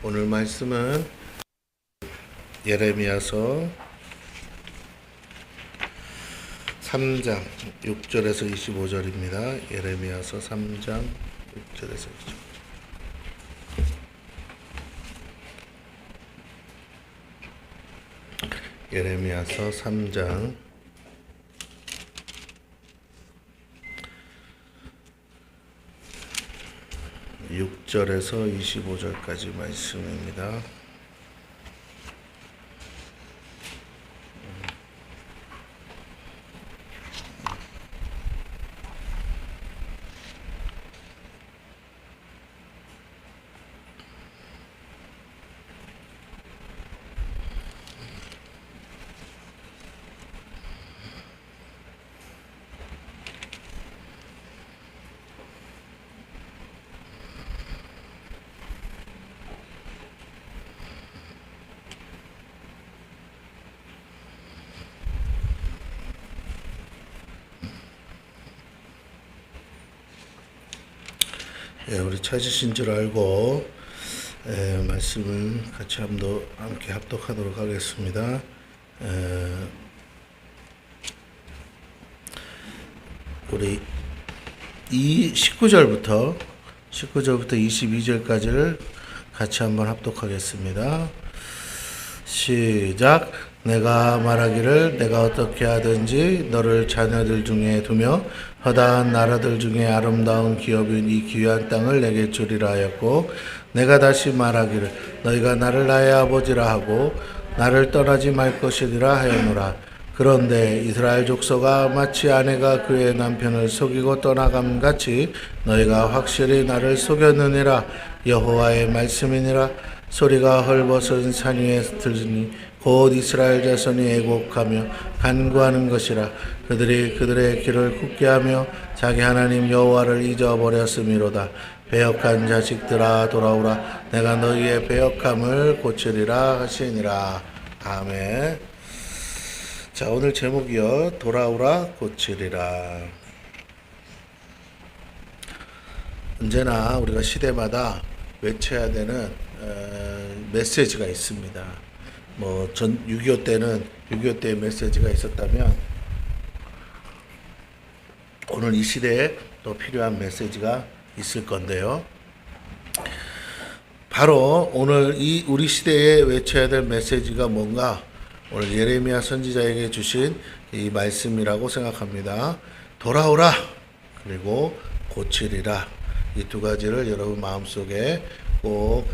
오늘 말씀은 예레미야서 3장 6절에서 25절입니다. 예레미야서 3장 6절에서 25절. 예레미야서 3장 6절에서 25절까지 말씀입니다. 우리 찾으신 줄 알고 말씀을 같이 함께 합독하도록 하겠습니다. 우리 이 19절부터 22절까지를 같이 한번 합독하겠습니다. 시작. 내가 말하기를 내가 어떻게 하든지 너를 자녀들 중에 두며 허다한 나라들 중에 아름다운 기업인 이 귀한 땅을 내게 주리라 하였고, 내가 다시 말하기를 너희가 나를 나의 아버지라 하고 나를 떠나지 말 것이리라 하였노라. 그런데 이스라엘 족속아, 마치 아내가 그의 남편을 속이고 떠나감 같이 너희가 확실히 나를 속였느니라. 여호와의 말씀이니라. 소리가 헐벗은 산 위에 들으니 곧 이스라엘 자손이 애곡하며 간구하는 것이라. 그들이 그들의 길을 굳게 하며 자기 하나님 여호와를 잊어버렸음이로다. 배역한 자식들아, 돌아오라. 내가 너희의 배역함을 고치리라 하시니라. 아멘. 자, 오늘 제목이요, 돌아오라 고치리라. 언제나 우리가 시대마다 외쳐야 되는 메시지가 있습니다. 뭐 6.25 때는 6.25 때의 메시지가 있었다면 오늘 이 시대에 또 필요한 메시지가 있을 건데요. 바로 오늘 이 우리 시대에 외쳐야 될 메시지가 뭔가, 오늘 예레미야 선지자에게 주신 이 말씀이라고 생각합니다. 돌아오라, 그리고 고치리라. 이 두 가지를 여러분 마음속에 꼭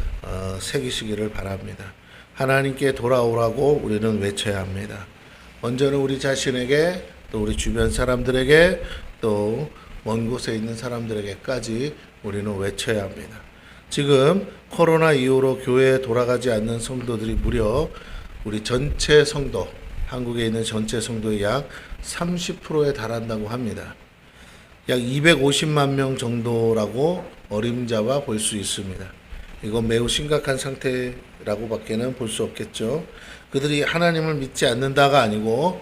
새기시기를 바랍니다. 하나님께 돌아오라고 우리는 외쳐야 합니다. 먼저는 우리 자신에게, 또 우리 주변 사람들에게, 또 먼 곳에 있는 사람들에게까지 우리는 외쳐야 합니다. 지금 코로나 이후로 교회에 돌아가지 않는 성도들이 무려 우리 전체 성도, 한국에 있는 전체 성도의 약 30%에 달한다고 합니다. 약 250만 명 정도라고 어림잡아 볼 수 있습니다. 이건 매우 심각한 상태라고 밖에는 볼 수 없겠죠. 그들이 하나님을 믿지 않는다가 아니고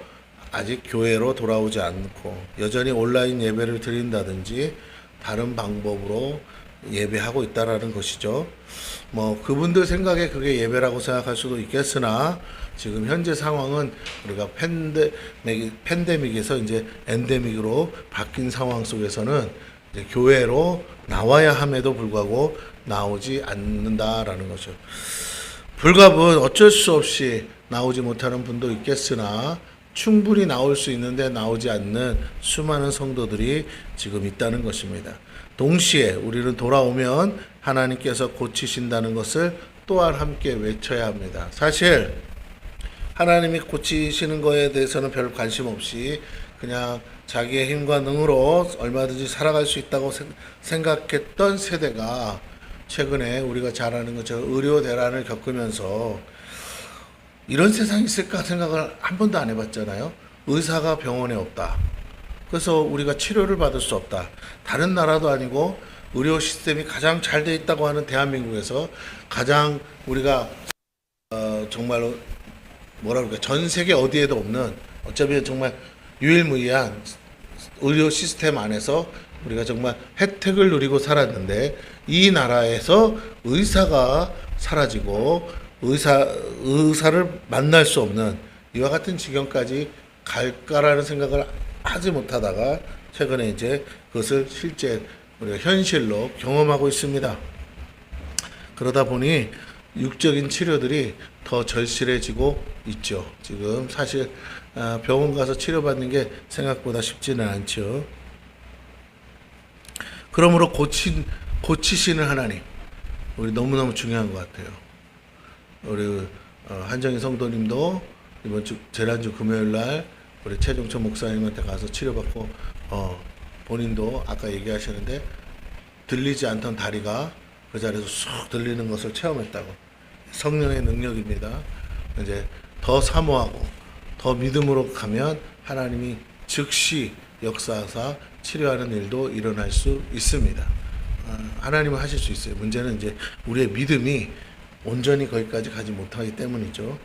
아직 교회로 돌아오지 않고 여전히 온라인 예배를 드린다든지 다른 방법으로 예배하고 있다라는 것이죠. 뭐 그분들 생각에 그게 예배라고 생각할 수도 있겠으나, 지금 현재 상황은 우리가 팬데믹에서 이제 엔데믹으로 바뀐 상황 속에서는 이제 교회로 나와야 함에도 불구하고 나오지 않는다라는 거죠. 불가분 어쩔 수 없이 나오지 못하는 분도 있겠으나 충분히 나올 수 있는데 나오지 않는 수많은 성도들이 지금 있다는 것입니다. 동시에 우리는 돌아오면 하나님께서 고치신다는 것을 또한 함께 외쳐야 합니다. 사실 하나님이 고치시는 거에 대해서는 별 관심 없이 그냥 자기의 힘과 능으로 얼마든지 살아갈 수 있다고 생각했던 세대가 최근에 우리가 잘 아는 것처럼 의료 대란을 겪으면서 이런 세상이 있을까 생각을 한 번도 안 해봤잖아요. 의사가 병원에 없다. 그래서 우리가 치료를 받을 수 없다. 다른 나라도 아니고 의료 시스템이 가장 잘 돼 있다고 하는 대한민국에서 가장 우리가 정말로 뭐라 그럴까, 전 세계 어디에도 없는, 어차피 정말 유일무이한 의료 시스템 안에서 우리가 정말 혜택을 누리고 살았는데, 이 나라에서 의사가 사라지고 의사를 만날 수 없는 이와 같은 지경까지 갈까라는 생각을 하지 못하다가 최근에 이제 그것을 실제 우리가 현실로 경험하고 있습니다. 그러다 보니 육적인 치료들이 더 절실해지고 있죠. 지금 사실 병원 가서 치료받는 게 생각보다 쉽지는 않죠. 그러므로 고치시는 하나님, 우리 너무너무 중요한 것 같아요. 우리 한정희 성도님도 이번 주 재난주 금요일 날 우리 최종철 목사님한테 가서 치료받고 본인도 아까 얘기하시는데 들리지 않던 다리가 그 자리에서 쑥 들리는 것을 체험했다고. 성령의 능력입니다. 이제 더 사모하고 더 믿음으로 가면 하나님이 즉시 역사하사 치료하는 일도 일어날 수 있습니다. 하나님은 하실 수 있어요. 문제는 이제 우리의 믿음이 온전히 거기까지 가지 못하기 때문이죠.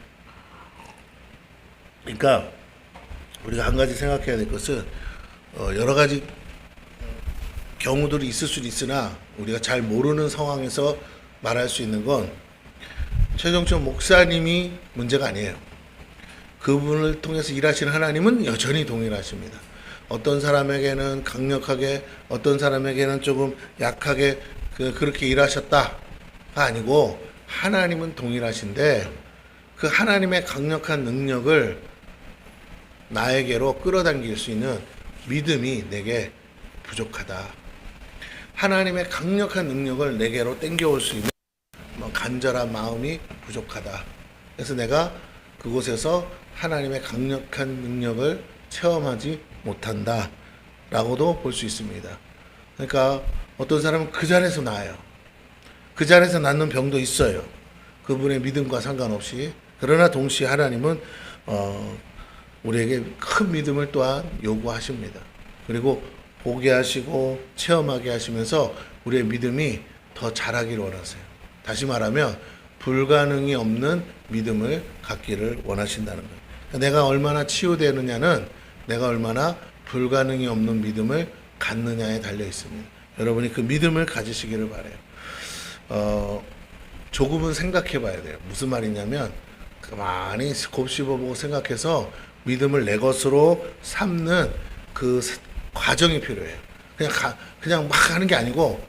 그러니까 우리가 한 가지 생각해야 될 것은 여러 가지 경우들이 있을 수도 있으나 우리가 잘 모르는 상황에서 말할 수 있는 건 최종철 목사님이 문제가 아니에요. 그분을 통해서 일하시는 하나님은 여전히 동일하십니다. 어떤 사람에게는 강력하게, 어떤 사람에게는 조금 약하게 그렇게 일하셨다가 아니고 하나님은 동일하신데 그 하나님의 강력한 능력을 나에게로 끌어당길 수 있는 믿음이 내게 부족하다. 하나님의 강력한 능력을 내게로 땡겨올 수 있는 간절한 마음이 부족하다. 그래서 내가 그곳에서 하나님의 강력한 능력을 체험하지 못한다 라고도 볼 수 있습니다. 그러니까 어떤 사람은 그 자리에서 나아요. 그 자리에서 낫는 병도 있어요. 그분의 믿음과 상관없이. 그러나 동시에 하나님은 우리에게 큰 믿음을 또한 요구하십니다. 그리고 보게 하시고 체험하게 하시면서 우리의 믿음이 더 자라기를 원하세요. 다시 말하면 불가능이 없는 믿음을 갖기를 원하신다는 거예요. 내가 얼마나 치유되느냐는 내가 얼마나 불가능이 없는 믿음을 갖느냐에 달려 있습니다. 여러분이 그 믿음을 가지시기를 바라요. 조금은 생각해 봐야 돼요. 무슨 말이냐면 가만히 곱씹어보고 생각해서 믿음을 내 것으로 삼는 그 과정이 필요해요. 그냥 막 하는 게 아니고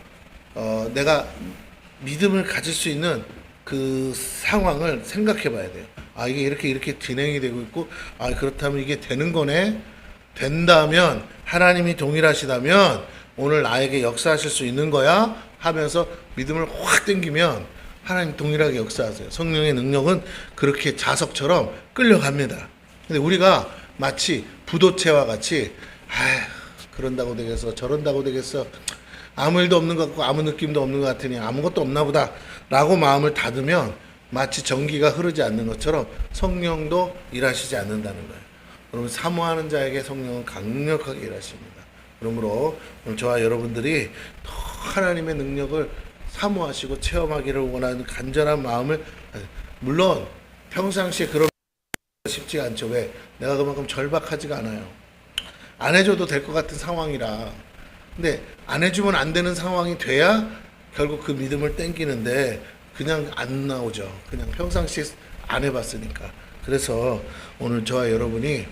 내가 믿음을 가질 수 있는 그 상황을 생각해 봐야 돼요. 아, 이게 이렇게 진행이 되고 있고, 아, 그렇다면 이게 되는 거네? 된다면, 하나님이 동일하시다면, 오늘 나에게 역사하실 수 있는 거야? 하면서 믿음을 확 당기면, 하나님 동일하게 역사하세요. 성령의 능력은 그렇게 자석처럼 끌려갑니다. 근데 우리가 마치 부도채와 같이, 그런다고 되겠어, 저런다고 되겠어, 아무 일도 없는 것 같고 아무 느낌도 없는 것 같으니 아무것도 없나 보다 라고 마음을 닫으면 마치 전기가 흐르지 않는 것처럼 성령도 일하시지 않는다는 거예요. 여러분, 사모하는 자에게 성령은 강력하게 일하십니다. 그러므로 오늘 저와 여러분들이 더 하나님의 능력을 사모하시고 체험하기를 원하는 간절한 마음을, 물론 평상시에 그런 쉽지가 않죠. 왜? 내가 그만큼 절박하지가 않아요. 안 해줘도 될 것 같은 상황이라. 근데 안 해주면 안 되는 상황이 돼야 결국 그 믿음을 땡기는데 그냥 안 나오죠. 그냥 평상시에 안 해봤으니까. 그래서 오늘 저와 여러분이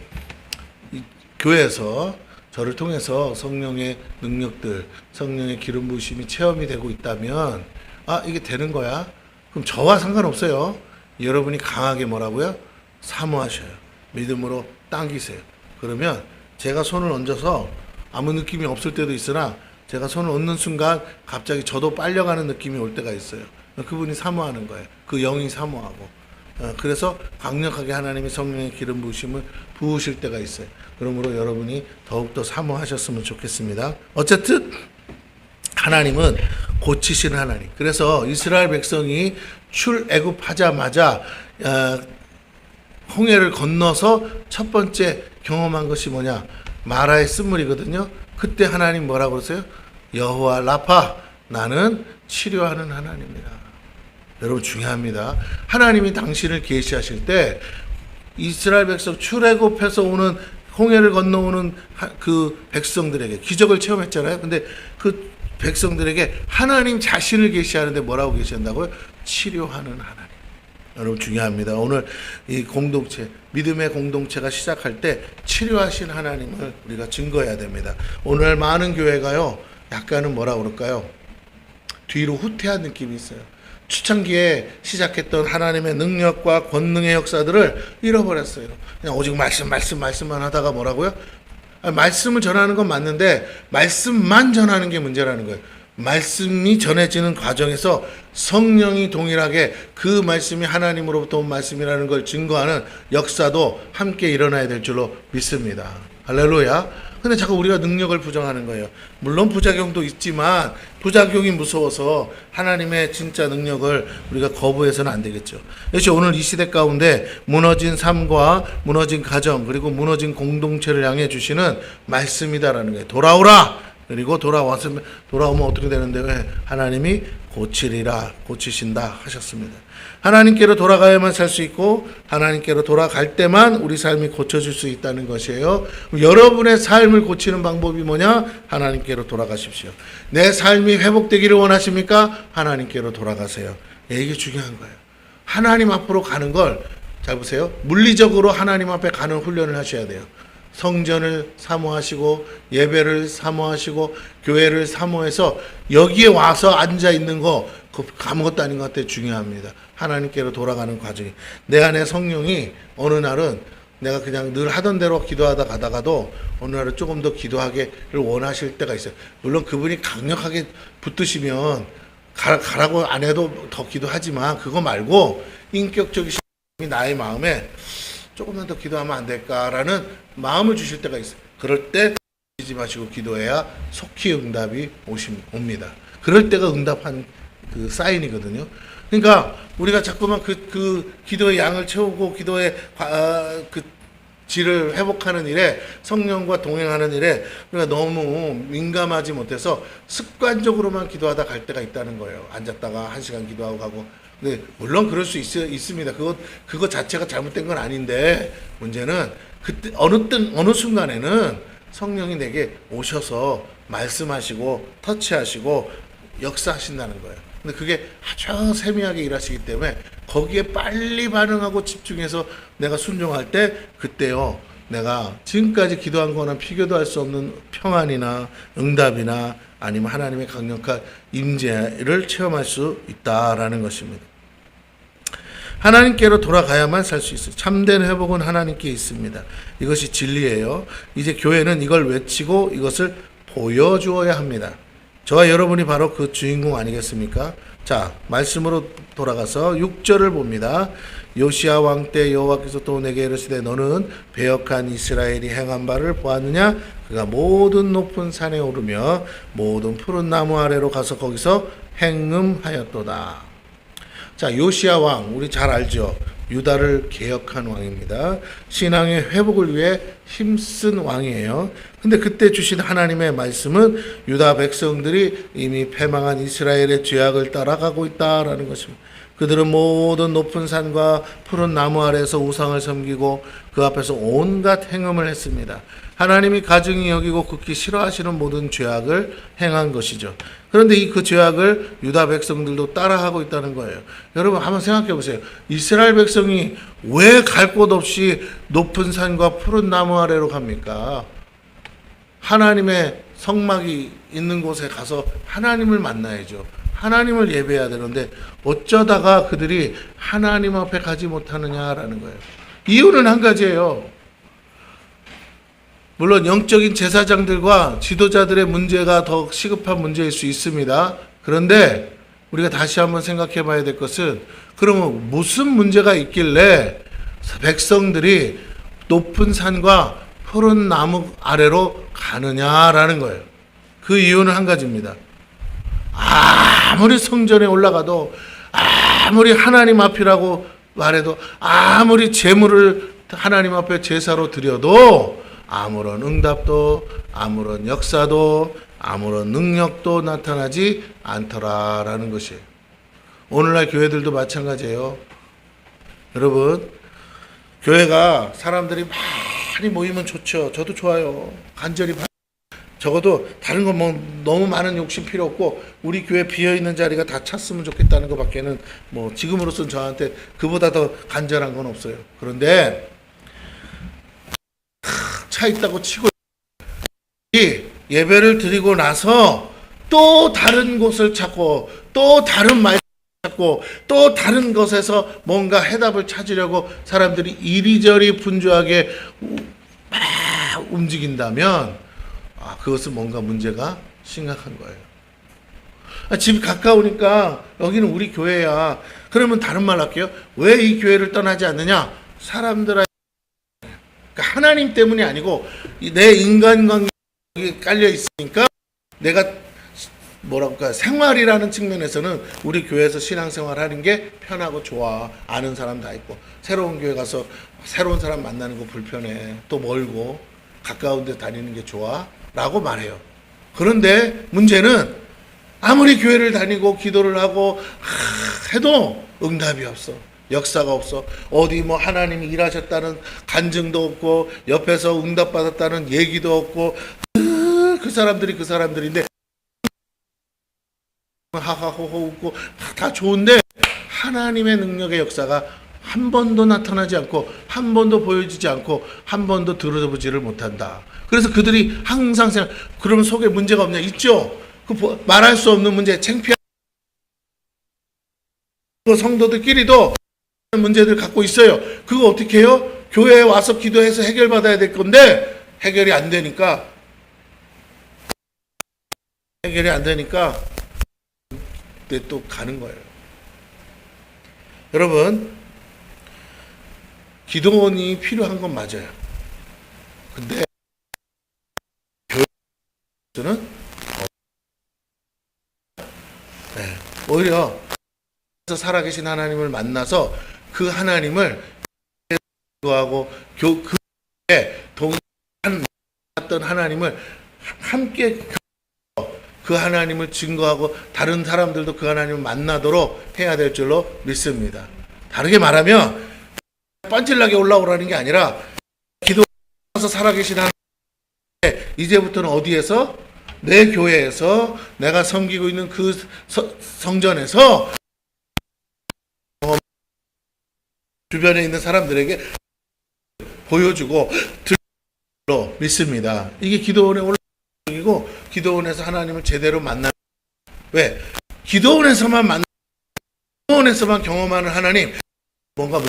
이 교회에서 저를 통해서 성령의 능력들, 성령의 기름 부으심이 체험이 되고 있다면, 아, 이게 되는 거야? 그럼 저와 상관없어요. 여러분이 강하게 뭐라고요? 사모하셔요. 믿음으로 당기세요. 그러면 제가 손을 얹어서 아무 느낌이 없을 때도 있으나 제가 손을 얹는 순간 갑자기 저도 빨려가는 느낌이 올 때가 있어요. 그분이 사모하는 거예요. 그 영이 사모하고. 그래서 강력하게 하나님의 성령의 기름 부으심을 부으실 때가 있어요. 그러므로 여러분이 더욱더 사모하셨으면 좋겠습니다. 어쨌든 하나님은 고치시는 하나님. 그래서 이스라엘 백성이 출애굽하자마자 홍해를 건너서 첫 번째 경험한 것이 뭐냐? 마라의 쓴물이거든요. 그때 하나님 뭐라고 그러세요? 여호와 라파, 나는 치료하는 하나님이다. 여러분, 중요합니다. 하나님이 당신을 계시하실 때 이스라엘 백성 출애굽해서 오는 홍해를 건너오는 그 백성들에게 기적을 체험했잖아요. 근데 그 백성들에게 하나님 자신을 계시하는데 뭐라고 계시한다고요? 치료하는 하나님. 여러분, 중요합니다. 오늘 이 공동체, 믿음의 공동체가 시작할 때 치료하신 하나님을 우리가 증거해야 됩니다. 오늘 많은 교회가요, 약간은 뭐라 그럴까요? 뒤로 후퇴한 느낌이 있어요. 초창기에 시작했던 하나님의 능력과 권능의 역사들을 잃어버렸어요. 그냥 오직 말씀만 하다가 뭐라고요? 말씀을 전하는 건 맞는데 말씀만 전하는 게 문제라는 거예요. 말씀이 전해지는 과정에서 성령이 동일하게 그 말씀이 하나님으로부터 온 말씀이라는 걸 증거하는 역사도 함께 일어나야 될 줄로 믿습니다. 할렐루야. 근데 자꾸 우리가 능력을 부정하는 거예요. 물론 부작용도 있지만 부작용이 무서워서 하나님의 진짜 능력을 우리가 거부해서는 안 되겠죠. 그래서 오늘 이 시대 가운데 무너진 삶과 무너진 가정 그리고 무너진 공동체를 향해 주시는 말씀이다라는 거예요. 돌아오라. 그리고 돌아오면 어떻게 되는데? 왜? 하나님이 고치리라, 고치신다 하셨습니다. 하나님께로 돌아가야만 살 수 있고 하나님께로 돌아갈 때만 우리 삶이 고쳐질 수 있다는 것이에요. 여러분의 삶을 고치는 방법이 뭐냐? 하나님께로 돌아가십시오. 내 삶이 회복되기를 원하십니까? 하나님께로 돌아가세요. 이게 중요한 거예요. 하나님 앞으로 가는 걸, 잘 보세요. 물리적으로 하나님 앞에 가는 훈련을 하셔야 돼요. 성전을 사모하시고 예배를 사모하시고 교회를 사모해서 여기에 와서 앉아 있는 거 아무것도 아닌 것 같아 중요합니다. 하나님께로 돌아가는 과정이 내 안에 성령이 어느 날은 내가 그냥 늘 하던 대로 기도하다 가다가도 어느 날은 조금 더 기도하기를 원하실 때가 있어요. 물론 그분이 강력하게 붙드시면 가라고 안 해도 더 기도하지만 그거 말고 인격적인 나의 마음에 조금만 더 기도하면 안 될까라는 마음을 주실 때가 있어요. 그럴 때 잊지 마시고 기도해야 속히 응답이 옵니다. 그럴 때가 응답한 그 사인이거든요. 그러니까 우리가 자꾸만 그 기도의 양을 채우고 기도의 그 질을 회복하는 일에 성령과 동행하는 일에 우리가 너무 민감하지 못해서 습관적으로만 기도하다 갈 때가 있다는 거예요. 앉았다가 1시간 기도하고 가고. 근데 물론 그럴 수 있습니다. 그거 자체가 잘못된 건 아닌데 문제는 그때 어느 순간에는 성령이 내게 오셔서 말씀하시고 터치하시고 역사하신다는 거예요. 근데 그게 아주 세미하게 일하시기 때문에 거기에 빨리 반응하고 집중해서 내가 순종할 때 그때요 내가 지금까지 기도한 거나 비교도 할 수 없는 평안이나 응답이나 아니면 하나님의 강력한 임재를 체험할 수 있다라는 것입니다. 하나님께로 돌아가야만 살 수 있어요. 참된 회복은 하나님께 있습니다. 이것이 진리예요. 이제 교회는 이걸 외치고 이것을 보여주어야 합니다. 저와 여러분이 바로 그 주인공 아니겠습니까? 자, 말씀으로 돌아가서 6절을 봅니다. 요시야 왕 때 여호와께서 또 내게 이르시되 너는 배역한 이스라엘이 행한 바를 보았느냐? 그가 모든 높은 산에 오르며 모든 푸른 나무 아래로 가서 거기서 행음하였도다. 자, 요시야 왕 우리 잘 알죠? 유다를 개혁한 왕입니다. 신앙의 회복을 위해 힘쓴 왕이에요. 근데 그때 주신 하나님의 말씀은 유다 백성들이 이미 패망한 이스라엘의 죄악을 따라가고 있다라는 것입니다. 그들은 모든 높은 산과 푸른 나무 아래에서 우상을 섬기고 그 앞에서 온갖 행음을 했습니다. 하나님이 가증히 여기고 극히 싫어하시는 모든 죄악을 행한 것이죠. 그런데 그 죄악을 유다 백성들도 따라하고 있다는 거예요. 여러분 한번 생각해 보세요. 이스라엘 백성이 왜 갈 곳 없이 높은 산과 푸른 나무 아래로 갑니까? 하나님의 성막이 있는 곳에 가서 하나님을 만나야죠. 하나님을 예배해야 되는데 어쩌다가 그들이 하나님 앞에 가지 못하느냐라는 거예요. 이유는 한 가지예요. 물론 영적인 제사장들과 지도자들의 문제가 더 시급한 문제일 수 있습니다. 그런데 우리가 다시 한번 생각해 봐야 될 것은 그러면 무슨 문제가 있길래 백성들이 높은 산과 푸른 나무 아래로 가느냐라는 거예요. 그 이유는 한 가지입니다. 아무리 성전에 올라가도 아무리 하나님 앞이라고 말해도 아무리 제물을 하나님 앞에 제사로 드려도 아무런 응답도 아무런 역사도 아무런 능력도 나타나지 않더라라는 것이에요. 오늘날 교회들도 마찬가지예요. 여러분 교회가 사람들이 많이 모이면 좋죠. 저도 좋아요. 간절히 적어도 다른 건 뭐 너무 많은 욕심 필요 없고 우리 교회 비어있는 자리가 다 찼으면 좋겠다는 것밖에는 뭐 지금으로서는 저한테 그보다 더 간절한 건 없어요. 그런데 차 있다고 치고 예배를 드리고 나서 또 다른 곳을 찾고 또 다른 말 찾고 또 다른 것에서 뭔가 해답을 찾으려고 사람들이 이리저리 분주하게 막 움직인다면 그것은 뭔가 문제가 심각한 거예요. 집이 가까우니까 여기는 우리 교회야. 그러면 다른 말 할게요. 왜 이 교회를 떠나지 않느냐? 사람들의 그러니까 하나님 때문이 아니고 내 인간관계에 깔려 있으니까 내가 뭐랄까 생활이라는 측면에서는 우리 교회에서 신앙생활 하는 게 편하고 좋아. 아는 사람 다 있고 새로운 교회 가서 새로운 사람 만나는 거 불편해. 또 멀고 가까운 데 다니는 게 좋아. 라고 말해요. 그런데 문제는 아무리 교회를 다니고 기도를 하고 해도 응답이 없어. 역사가 없어. 어디 뭐 하나님이 일하셨다는 간증도 없고 옆에서 응답받았다는 얘기도 없고 그 사람들인데 하하호호 웃고 다 좋은데 하나님의 능력의 역사가 한 번도 나타나지 않고 한 번도 보여지지 않고 한 번도 들어보지를 못한다. 그래서 그들이 항상 그러면 속에 문제가 없냐? 있죠. 그 말할 수 없는 문제, 창피한 성도들끼리도 문제들 갖고 있어요. 그거 어떻게 해요? 교회에 와서 기도해서 해결받아야 될 건데 해결이 안 되니까 그때 또 가는 거예요. 여러분, 기도원이 필요한 건 맞아요. 근데 교회는 오히려 살아계신 하나님을 만나서 그 하나님을 기도하고 그에 동행했던 하나님을 함께 그 하나님을 증거하고 다른 사람들도 그 하나님을 만나도록 해야 될 줄로 믿습니다. 다르게 말하면 빤질나게 올라오라는 게 아니라 기도하면서 살아계신 하나님, 이제부터는 어디에서? 내 교회에서 내가 섬기고 있는 그 성전에서 주변에 있는 사람들에게 보여주고 들로 믿습니다. 이게 기도원의 올라오기고 기도원에서 하나님을 제대로 만나는, 왜? 기도원에서만 경험하는 하나님, 뭔가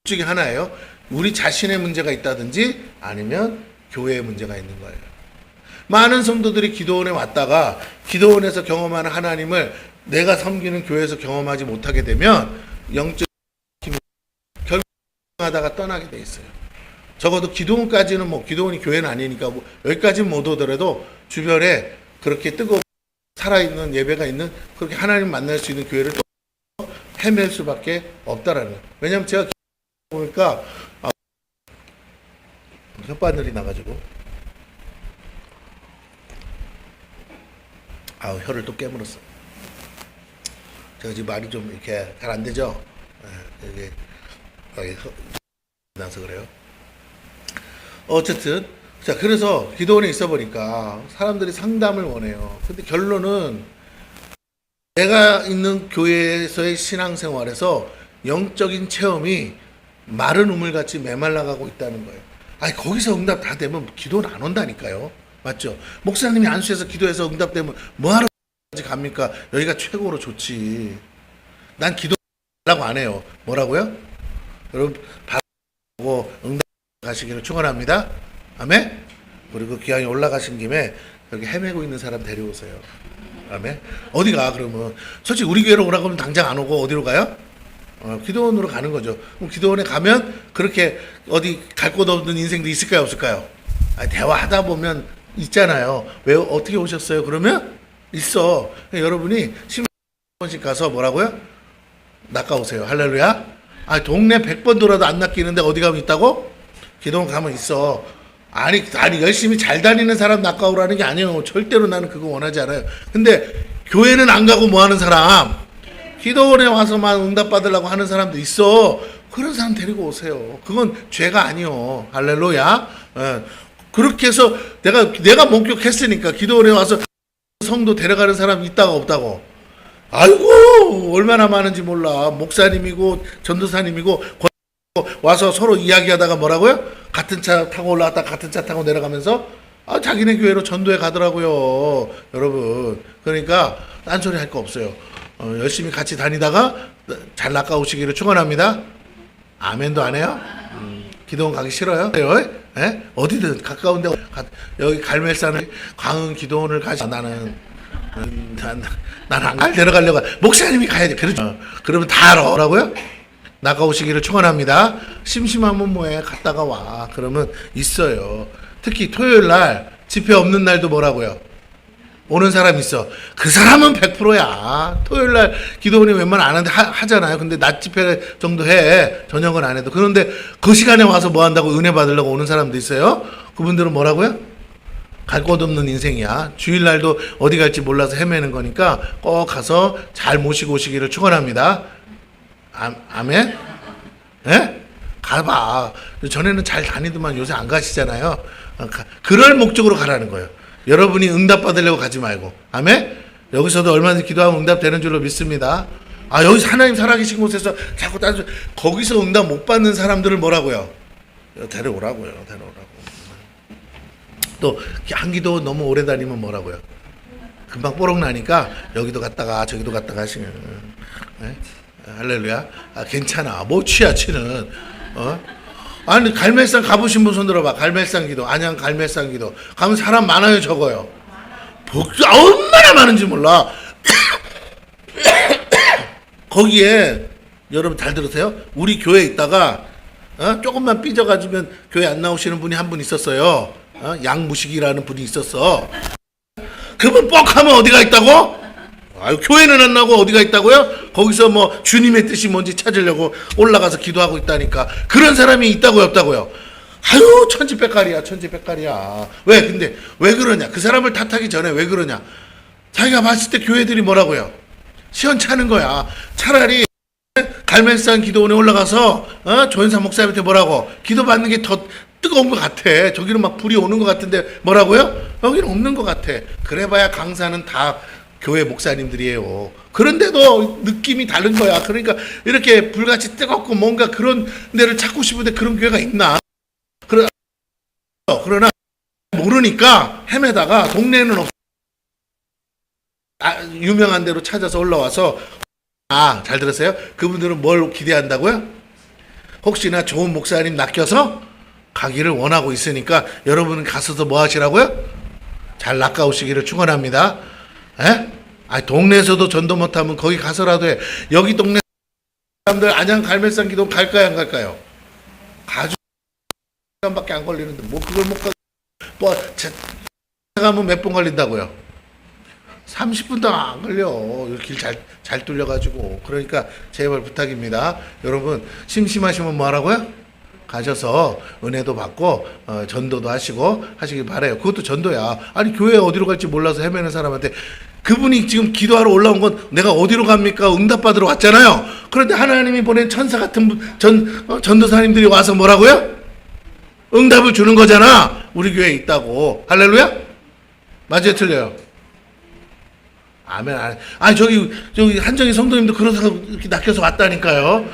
중에 하나예요. 우리 자신의 문제가 있다든지 아니면 교회의 문제가 있는 거예요. 많은 성도들이 기도원에 왔다가 기도원에서 경험하는 하나님을 내가 섬기는 교회에서 경험하지 못하게 되면 영적 결국 하다가 떠나게 돼 있어요. 적어도 기도원까지는 기도원이 교회는 아니니까 여기까지는 못 오더라도 주변에 그렇게 뜨거운 살아있는 예배가 있는 그렇게 하나님 만날 수 있는 교회를 또 헤맬 수밖에 없다라는 거예요. 왜냐하면 제가 보니까 혓바늘이 나가지고 혀를 또 깨물었어. 제가 지금 말이 좀 이렇게 잘 안 되죠? 이게 나서 그래요. 어쨌든 자, 그래서 기도원에 있어 보니까 사람들이 상담을 원해요. 근데 결론은 내가 있는 교회에서의 신앙생활에서 영적인 체험이 마른 우물같이 메말라가고 있다는 거예요. 아니, 거기서 응답 다 되면 기도는 안 온다니까요. 맞죠? 목사님이 안수해서 기도해서 응답되면 뭐하러 갑니까? 여기가 최고로 좋지. 난 기도라고 안 해요. 뭐라고요? 여러분 받고 응답 가시기를 축원합니다. 아멘. 그리고 기왕에 올라가신 김에 여기 헤매고 있는 사람 데려오세요. 아멘. 어디 가 그러면? 솔직히 우리 교회로 오라고 하면 당장 안 오고 어디로 가요? 기도원으로 가는 거죠. 그럼 기도원에 가면 그렇게 어디 갈 곳 없는 인생도 있을까요, 없을까요? 대화하다 보면 있잖아요. 왜 어떻게 오셨어요? 그러면 있어. 여러분이 10번씩 가서 뭐라고요? 낚아오세요. 할렐루야. 동네 100번 돌아도 안 낚이는데 어디 가면 있다고? 기도원 가면 있어. 아니 열심히 잘 다니는 사람 낚아오라는 게 아니에요. 절대로 나는 그거 원하지 않아요. 근데 교회는 안 가고 뭐 하는 사람? 기도원에 와서만 응답받으려고 하는 사람도 있어. 그런 사람 데리고 오세요. 그건 죄가 아니요. 할렐루야. 그렇게 해서 내가 목격했으니까 기도원에 와서 성도 데려가는 사람이 있다가 없다고. 아이고, 얼마나 많은지 몰라. 목사님이고 전도사님이고 와서 서로 이야기하다가 뭐라고요? 같은 차 타고 올라갔다 같은 차 타고 내려가면서 자기네 교회로 전도에 가더라고요. 여러분. 그러니까 딴소리 할 거 없어요. 열심히 같이 다니다가 잘 낚아오시기를 축원합니다. 아멘도 안 해요? 기도원 가기 싫어요? 예? 어디든 가까운데 여기 갈멜산을 광흥 기도원을 가시. 나는 안 갈 데려가려고. 목사님이 가야 돼. 그러죠. 그러면 다 알아라고요? 낚아오시기를 축원합니다. 심심하면 뭐해? 갔다가 와. 그러면 있어요. 특히 토요일 날 집회 없는 날도 뭐라고요? 오는 사람 있어. 그 사람은 100%야. 토요일 날 기도원이 웬만하면 안 하는데 하잖아요. 근데 낮 집회 정도 해. 저녁은 안 해도. 그런데 그 시간에 와서 뭐 한다고 은혜 받으려고 오는 사람도 있어요. 그분들은 뭐라고요? 갈 곳 없는 인생이야. 주일날도 어디 갈지 몰라서 헤매는 거니까 꼭 가서 잘 모시고 오시기를 축원합니다. 아멘? 예? 가봐. 전에는 잘 다니더만 요새 안 가시잖아요. 그럴 목적으로 가라는 거예요. 여러분이 응답 받으려고 가지 말고. 아멘? 여기서도 얼마든지 기도하면 응답되는 줄로 믿습니다. 아, 여기서 하나님 살아계신 곳에서 자꾸 따져 거기서 응답 못 받는 사람들을 뭐라고요? 데려오라고요. 또 한기도 너무 오래 다니면 뭐라고요? 금방 뽀록 나니까 여기도 갔다가 저기도 갔다가 하시면 네? 할렐루야. 아, 괜찮아. 뭐 치는 아니 갈멜산 가보신 분 손 들어봐. 갈멜산 기도, 안양 갈멜산 기도 가면 사람 많아요, 적어요? 얼마나 많은지 몰라. 거기에 여러분 잘 들으세요. 우리 교회에 있다가 조금만 삐져가지면 교회 안 나오시는 분이 한 분 있었어요. 양무식이라는 분이 있었어. 그분 뻑하면 어디가 있다고? 아유, 교회는 안 나고 어디가 있다고요? 거기서 뭐 주님의 뜻이 뭔지 찾으려고 올라가서 기도하고 있다니까. 그런 사람이 있다고요, 없다고요? 아유, 천지백갈이야. 왜? 근데 왜 그러냐? 그 사람을 탓하기 전에 왜 그러냐? 자기가 봤을 때 교회들이 뭐라고요? 시원찮은 거야. 차라리 갈멜산 기도원에 올라가서 조현사 목사님한테 뭐라고? 기도 받는 게 더 뜨거운 것 같아. 저기는 막 불이 오는 것 같은데 뭐라고요? 여기는 없는 것 같아. 그래봐야 강사는 다 교회 목사님들이에요. 그런데도 느낌이 다른 거야. 그러니까 이렇게 불같이 뜨겁고 뭔가 그런 데를 찾고 싶은데 그런 교회가 있나? 그러나 모르니까 헤매다가 동네는 없어. 유명한 데로 찾아서 올라와서 잘 들었어요? 그분들은 뭘 기대한다고요? 혹시나 좋은 목사님 낚여서 가기를 원하고 있으니까 여러분은 가서도 뭐 하시라고요? 잘 낚아오시기를 축원합니다. 동네에서도 전도 못하면 거기 가서라도 해. 여기 동네 사람들 안양 갈멜산 기도 갈까요, 안 갈까요? 가주 시간밖에 안 걸리는데 뭐 그걸 못 가. 뭐 가면 몇 분 걸린다고요? 30분도 안 걸려. 길 잘 뚫려가지고. 그러니까 제발 부탁입니다. 여러분 심심하시면 뭐 하라고요? 가셔서 은혜도 받고 전도도 하시고 하시길 바라요. 그것도 전도야. 아니 교회 어디로 갈지 몰라서 헤매는 사람한테 그분이 지금 기도하러 올라온 건 내가 어디로 갑니까? 응답받으러 왔잖아요. 그런데 하나님이 보낸 천사 같은 전도사님들이 와서 뭐라고요? 응답을 주는 거잖아. 우리 교회에 있다고. 할렐루야? 맞아요, 틀려요? 아멘. 아니 저기 한정희 성도님도 그런 사람 이렇게 낚여서 왔다니까요.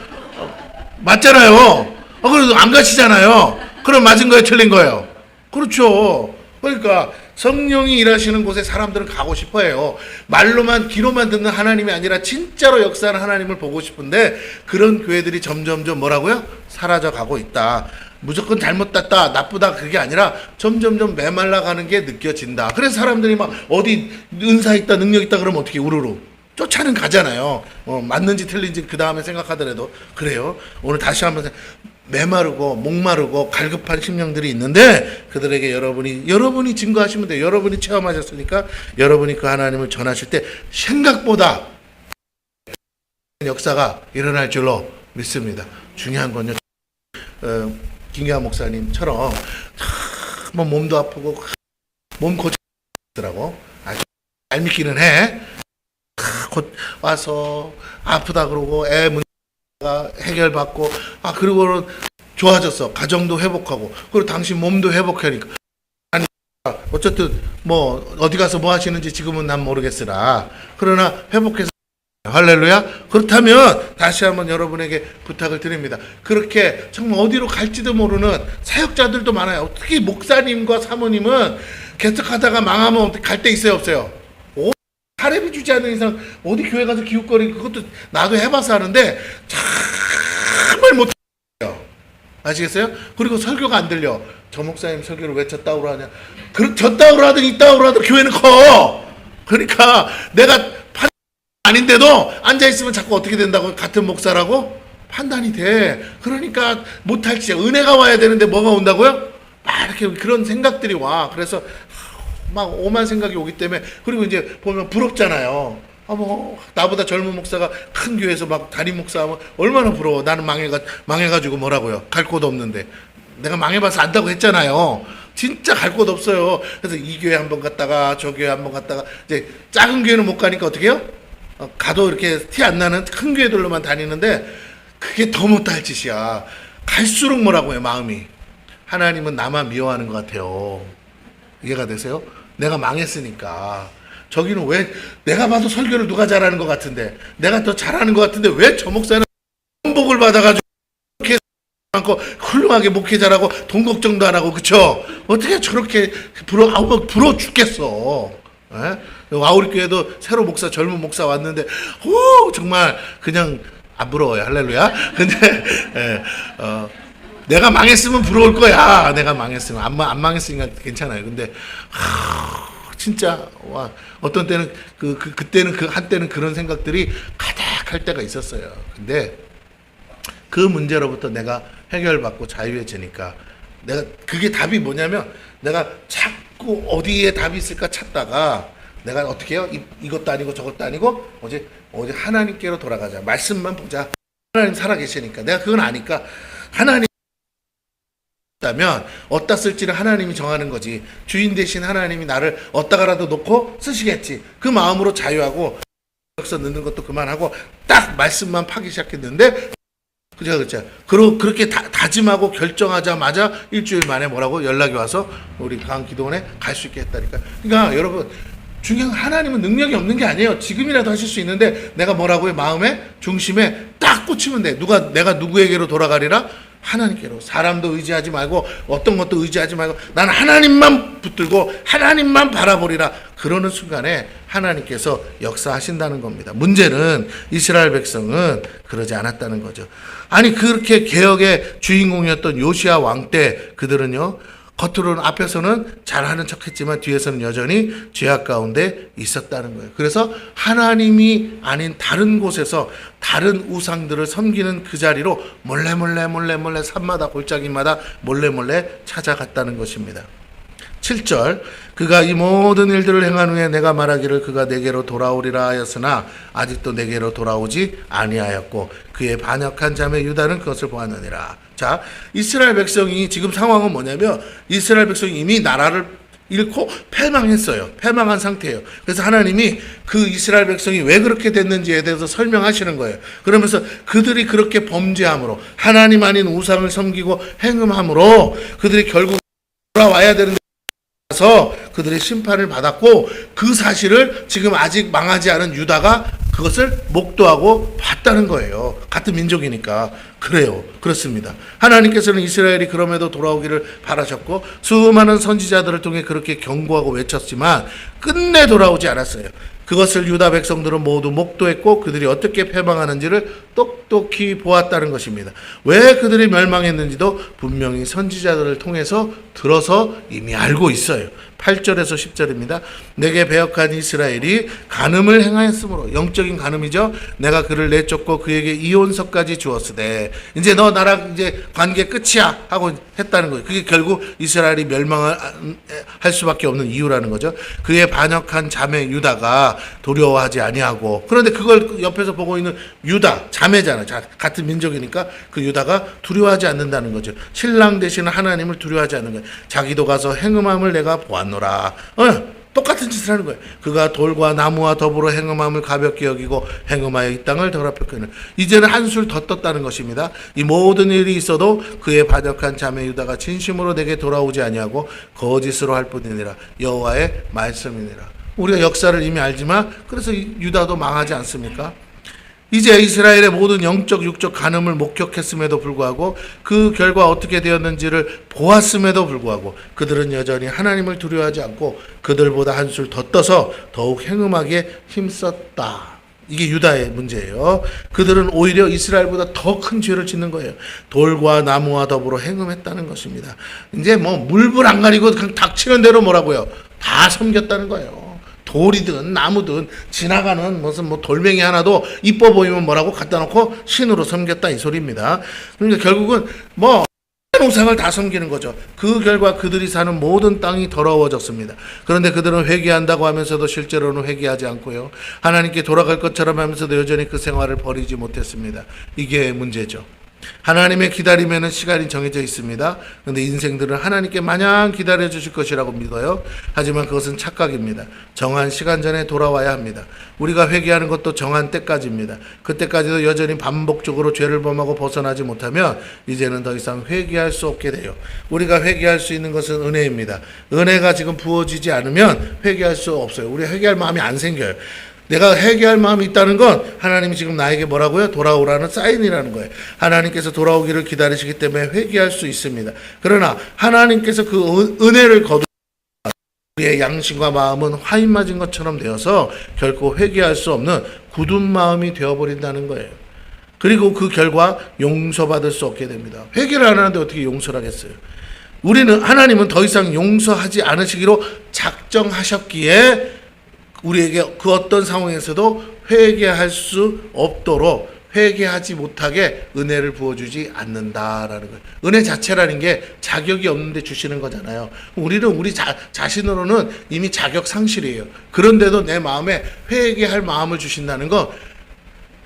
맞잖아요. 그래도 안 가시잖아요. 그럼 맞은 거예요, 틀린 거예요? 그렇죠. 그러니까 성령이 일하시는 곳에 사람들은 가고 싶어해요. 말로만 귀로만 듣는 하나님이 아니라 진짜로 역사하는 하나님을 보고 싶은데 그런 교회들이 점점점 뭐라고요? 사라져 가고 있다. 무조건 잘못됐다, 나쁘다 그게 아니라 점점점 메말라가는 게 느껴진다. 그래서 사람들이 막 어디 은사 있다, 능력 있다 그러면 어떻게 우르르 쫓아는 가잖아요. 맞는지 틀린지 그 다음에 생각하더라도 그래요. 오늘 다시 한번 메마르고 목마르고 갈급한 심령들이 있는데 그들에게 여러분이 증거하시면 돼요. 여러분이 체험하셨으니까 여러분이 그 하나님을 전하실 때 생각보다 역사가 일어날 줄로 믿습니다. 중요한 건요. 김기환 목사님처럼 뭐 몸도 아프고 몸 고치더라고. 잘 믿기는 해. 곧 와서 아프다 그러고 애 문제가 해결받고 그리고는 좋아졌어. 가정도 회복하고 그리고 당신 몸도 회복하니까 아니 어쨌든 뭐 어디 가서 뭐 하시는지 지금은 난 모르겠으나 그러나 회복해서 할렐루야. 그렇다면 다시 한번 여러분에게 부탁을 드립니다. 그렇게 정말 어디로 갈지도 모르는 사역자들도 많아요. 특히 목사님과 사모님은 계속하다가 망하면 어떻게 갈 데 있어요, 없어요? 사례비 주지 않는 이상 어디 교회 가서 기웃거리 그것도 나도 해봐서 하는데 정말 못해요. 아시겠어요? 그리고 설교가 안 들려. 저 목사님 설교를 왜 저따구로 하냐. 저따구로 하든 이따구로 하든 교회는 커. 그러니까 내가 아닌데도 앉아있으면 자꾸 어떻게 된다고? 같은 목사라고? 판단이 돼. 그러니까 못할지 은혜가 와야 되는데 뭐가 온다고요? 이렇게 그런 생각들이 와. 그래서 막 오만 생각이 오기 때문에 그리고 이제 보면 부럽잖아요. 뭐 나보다 젊은 목사가 큰 교회에서 막 담임 목사하면 얼마나 부러워. 나는 망해가지고 뭐라고요? 갈 곳 없는데 내가 망해봐서 안다고 했잖아요. 진짜 갈 곳 없어요. 그래서 이 교회 한번 갔다가 저 교회 한번 갔다가 이제 작은 교회는 못 가니까 어떻게 해요? 가도 이렇게 티 안 나는 큰 교회들로만 다니는데 그게 더 못할 짓이야. 갈수록 뭐라고 해요, 마음이. 하나님은 나만 미워하는 것 같아요. 이해가 되세요? 내가 망했으니까. 저기는 왜 내가 봐도 설교를 누가 잘하는 것 같은데 내가 더 잘하는 것 같은데 왜 저 목사는 복을 받아가지고 이렇게 많고 훌륭하게 목회 잘하고 돈 걱정도 안 하고 그쵸? 어떻게 저렇게 부러워 죽겠어. 아우리 교회도 새로 목사 젊은 목사 왔는데 정말 그냥 안 부러워요. 할렐루야. 근데 내가 망했으면 부러울 거야. 내가 망했으면 안 망했으니까 괜찮아요. 근데 진짜 와 어떤 때는 그때는 한때는 그런 생각들이 가득할 때가 있었어요. 근데 그 문제로부터 내가 해결받고 자유해지니까 내가 그게 답이 뭐냐면 내가 자꾸 어디에 답이 있을까 찾다가 내가 어떻게 해요? 이것도 아니고 저것도 아니고 어제 하나님께로 돌아가자. 말씀만 보자. 하나님 살아계시니까 내가 그건 아니까 하나님 다면 어디다 쓸지를 하나님이 정하는 거지. 주인 대신 하나님이 나를 어디다가라도 놓고 쓰시겠지. 그 마음으로 자유하고 여기서 넣는 것도 그만하고 딱 말씀만 파기 시작했는데 그죠. 그렇게 다짐하고 결정하자마자 일주일 만에 뭐라고 연락이 와서 우리 강 기도원에 갈 수 있게 했다니까. 그러니까 여러분 중요한 하나님은 능력이 없는 게 아니에요. 지금이라도 하실 수 있는데 내가 뭐라고요? 마음의 중심에 딱 꽂히면 돼. 내가 누구에게로 돌아가리라? 하나님께로. 사람도 의지하지 말고 어떤 것도 의지하지 말고 나는 하나님만 붙들고 하나님만 바라보리라. 그러는 순간에 하나님께서 역사하신다는 겁니다. 문제는 이스라엘 백성은 그러지 않았다는 거죠. 아니 그렇게 개혁의 주인공이었던 요시야 왕 때 그들은요 겉으로는 앞에서는 잘하는 척했지만 뒤에서는 여전히 죄악 가운데 있었다는 거예요. 그래서 하나님이 아닌 다른 곳에서 다른 우상들을 섬기는 그 자리로 몰래 산마다 골짜기마다 몰래 찾아갔다는 것입니다. 7절 그가 이 모든 일들을 행한 후에 내가 말하기를 그가 내게로 돌아오리라 하였으나 아직도 내게로 돌아오지 아니하였고 그의 반역한 자매 유다는 그것을 보았느니라. 자, 이스라엘 백성이 지금 상황은 뭐냐면 이스라엘 백성이 이미 나라를 잃고 패망했어요. 패망한 상태예요. 그래서 하나님이 그 이스라엘 백성이 왜 그렇게 됐는지에 대해서 설명하시는 거예요. 그러면서 그들이 그렇게 범죄함으로 하나님 아닌 우상을 섬기고 행음함으로 그들이 결국 돌아와야 되는데 서 그들의 심판을 받았고 그 사실을 지금 아직 망하지 않은 유다가 그것을 목도하고 봤다는 거예요. 같은 민족이니까. 그래요. 그렇습니다. 하나님께서는 이스라엘이 그럼에도 돌아오기를 바라셨고 수많은 선지자들을 통해 그렇게 경고하고 외쳤지만 끝내 돌아오지 않았어요. 그것을 유다 백성들은 모두 목도했고 그들이 어떻게 패망하는지를 똑똑히 보았다는 것입니다. 왜 그들이 멸망했는지도 분명히 선지자들을 통해서 들어서 이미 알고 있어요. 8절에서 10절입니다. 내게 배역한 이스라엘이 간음을 행하였으므로 영적인 간음이죠. 내가 그를 내쫓고 그에게 이혼서까지 주었으되 이제 너 나랑 이제 관계 끝이야 하고 했다는 거예요. 그게 결국 이스라엘이 멸망할 수밖에 없는 이유라는 거죠. 그의 반역한 자매 유다가 두려워하지 아니하고 그런데 그걸 옆에서 보고 있는 유다 자매잖아요. 같은 민족이니까 그 유다가 두려워하지 않는다는 거죠. 신랑 되시는 하나님을 두려워하지 않는 거예요. 자기도 가서 행음함을 내가 보았노라. 똑같은 짓을 하는 거예요. 그가 돌과 나무와 더불어 행음함을 가볍게 여기고 행음하여 이 땅을 더럽혔거늘 이제는 한술 더 떴다는 것입니다. 이 모든 일이 있어도 그의 반역한 자매 유다가 진심으로 내게 돌아오지 아니하고 거짓으로 할 뿐이니라. 여호와의 말씀이니라. 우리가 역사를 이미 알지만 그래서 유다도 망하지 않습니까? 이제 이스라엘의 모든 영적 육적 간음을 목격했음에도 불구하고 그 결과 어떻게 되었는지를 보았음에도 불구하고 그들은 여전히 하나님을 두려워하지 않고 그들보다 한술 더 떠서 더욱 행음하게 힘썼다. 이게 유다의 문제예요. 그들은 오히려 이스라엘보다 더 큰 죄를 짓는 거예요. 돌과 나무와 더불어 행음했다는 것입니다. 이제 뭐 물불 안 가리고 그냥 닥치는 대로 뭐라고요? 다 섬겼다는 거예요. 돌이든 나무든 지나가는 무슨 뭐 돌멩이 하나도 이뻐 보이면 뭐라고 갖다 놓고 신으로 섬겼다 이 소리입니다. 그러니까 결국은 뭐 우상을 다 섬기는 거죠. 그 결과 그들이 사는 모든 땅이 더러워졌습니다. 그런데 그들은 회개한다고 하면서도 실제로는 회개하지 않고요. 하나님께 돌아갈 것처럼 하면서도 여전히 그 생활을 버리지 못했습니다. 이게 문제죠. 하나님의 기다림에는 시간이 정해져 있습니다. 그런데 인생들은 하나님께 마냥 기다려 주실 것이라고 믿어요. 하지만 그것은 착각입니다. 정한 시간 전에 돌아와야 합니다. 우리가 회개하는 것도 정한 때까지입니다. 그때까지도 여전히 반복적으로 죄를 범하고 벗어나지 못하면 이제는 더 이상 회개할 수 없게 돼요. 우리가 회개할 수 있는 것은 은혜입니다. 은혜가 지금 부어지지 않으면 회개할 수 없어요. 우리 회개할 마음이 안 생겨요. 내가 회개할 마음이 있다는 건 하나님이 지금 나에게 뭐라고요? 돌아오라는 사인이라는 거예요. 하나님께서 돌아오기를 기다리시기 때문에 회개할 수 있습니다. 그러나 하나님께서 그 은혜를 거두어 우리의 양심과 마음은 화인 맞은 것처럼 되어서 결코 회개할 수 없는 굳은 마음이 되어버린다는 거예요. 그리고 그 결과 용서받을 수 없게 됩니다. 회개를 안 하는데 어떻게 용서를 하겠어요? 하나님은 더 이상 용서하지 않으시기로 작정하셨기에 우리에게 그 어떤 상황에서도 회개할 수 없도록 회개하지 못하게 은혜를 부어주지 않는다라는 거예요. 은혜 자체라는 게 자격이 없는데 주시는 거잖아요. 우리는 우리 자신으로는 이미 자격 상실이에요. 그런데도 내 마음에 회개할 마음을 주신다는 건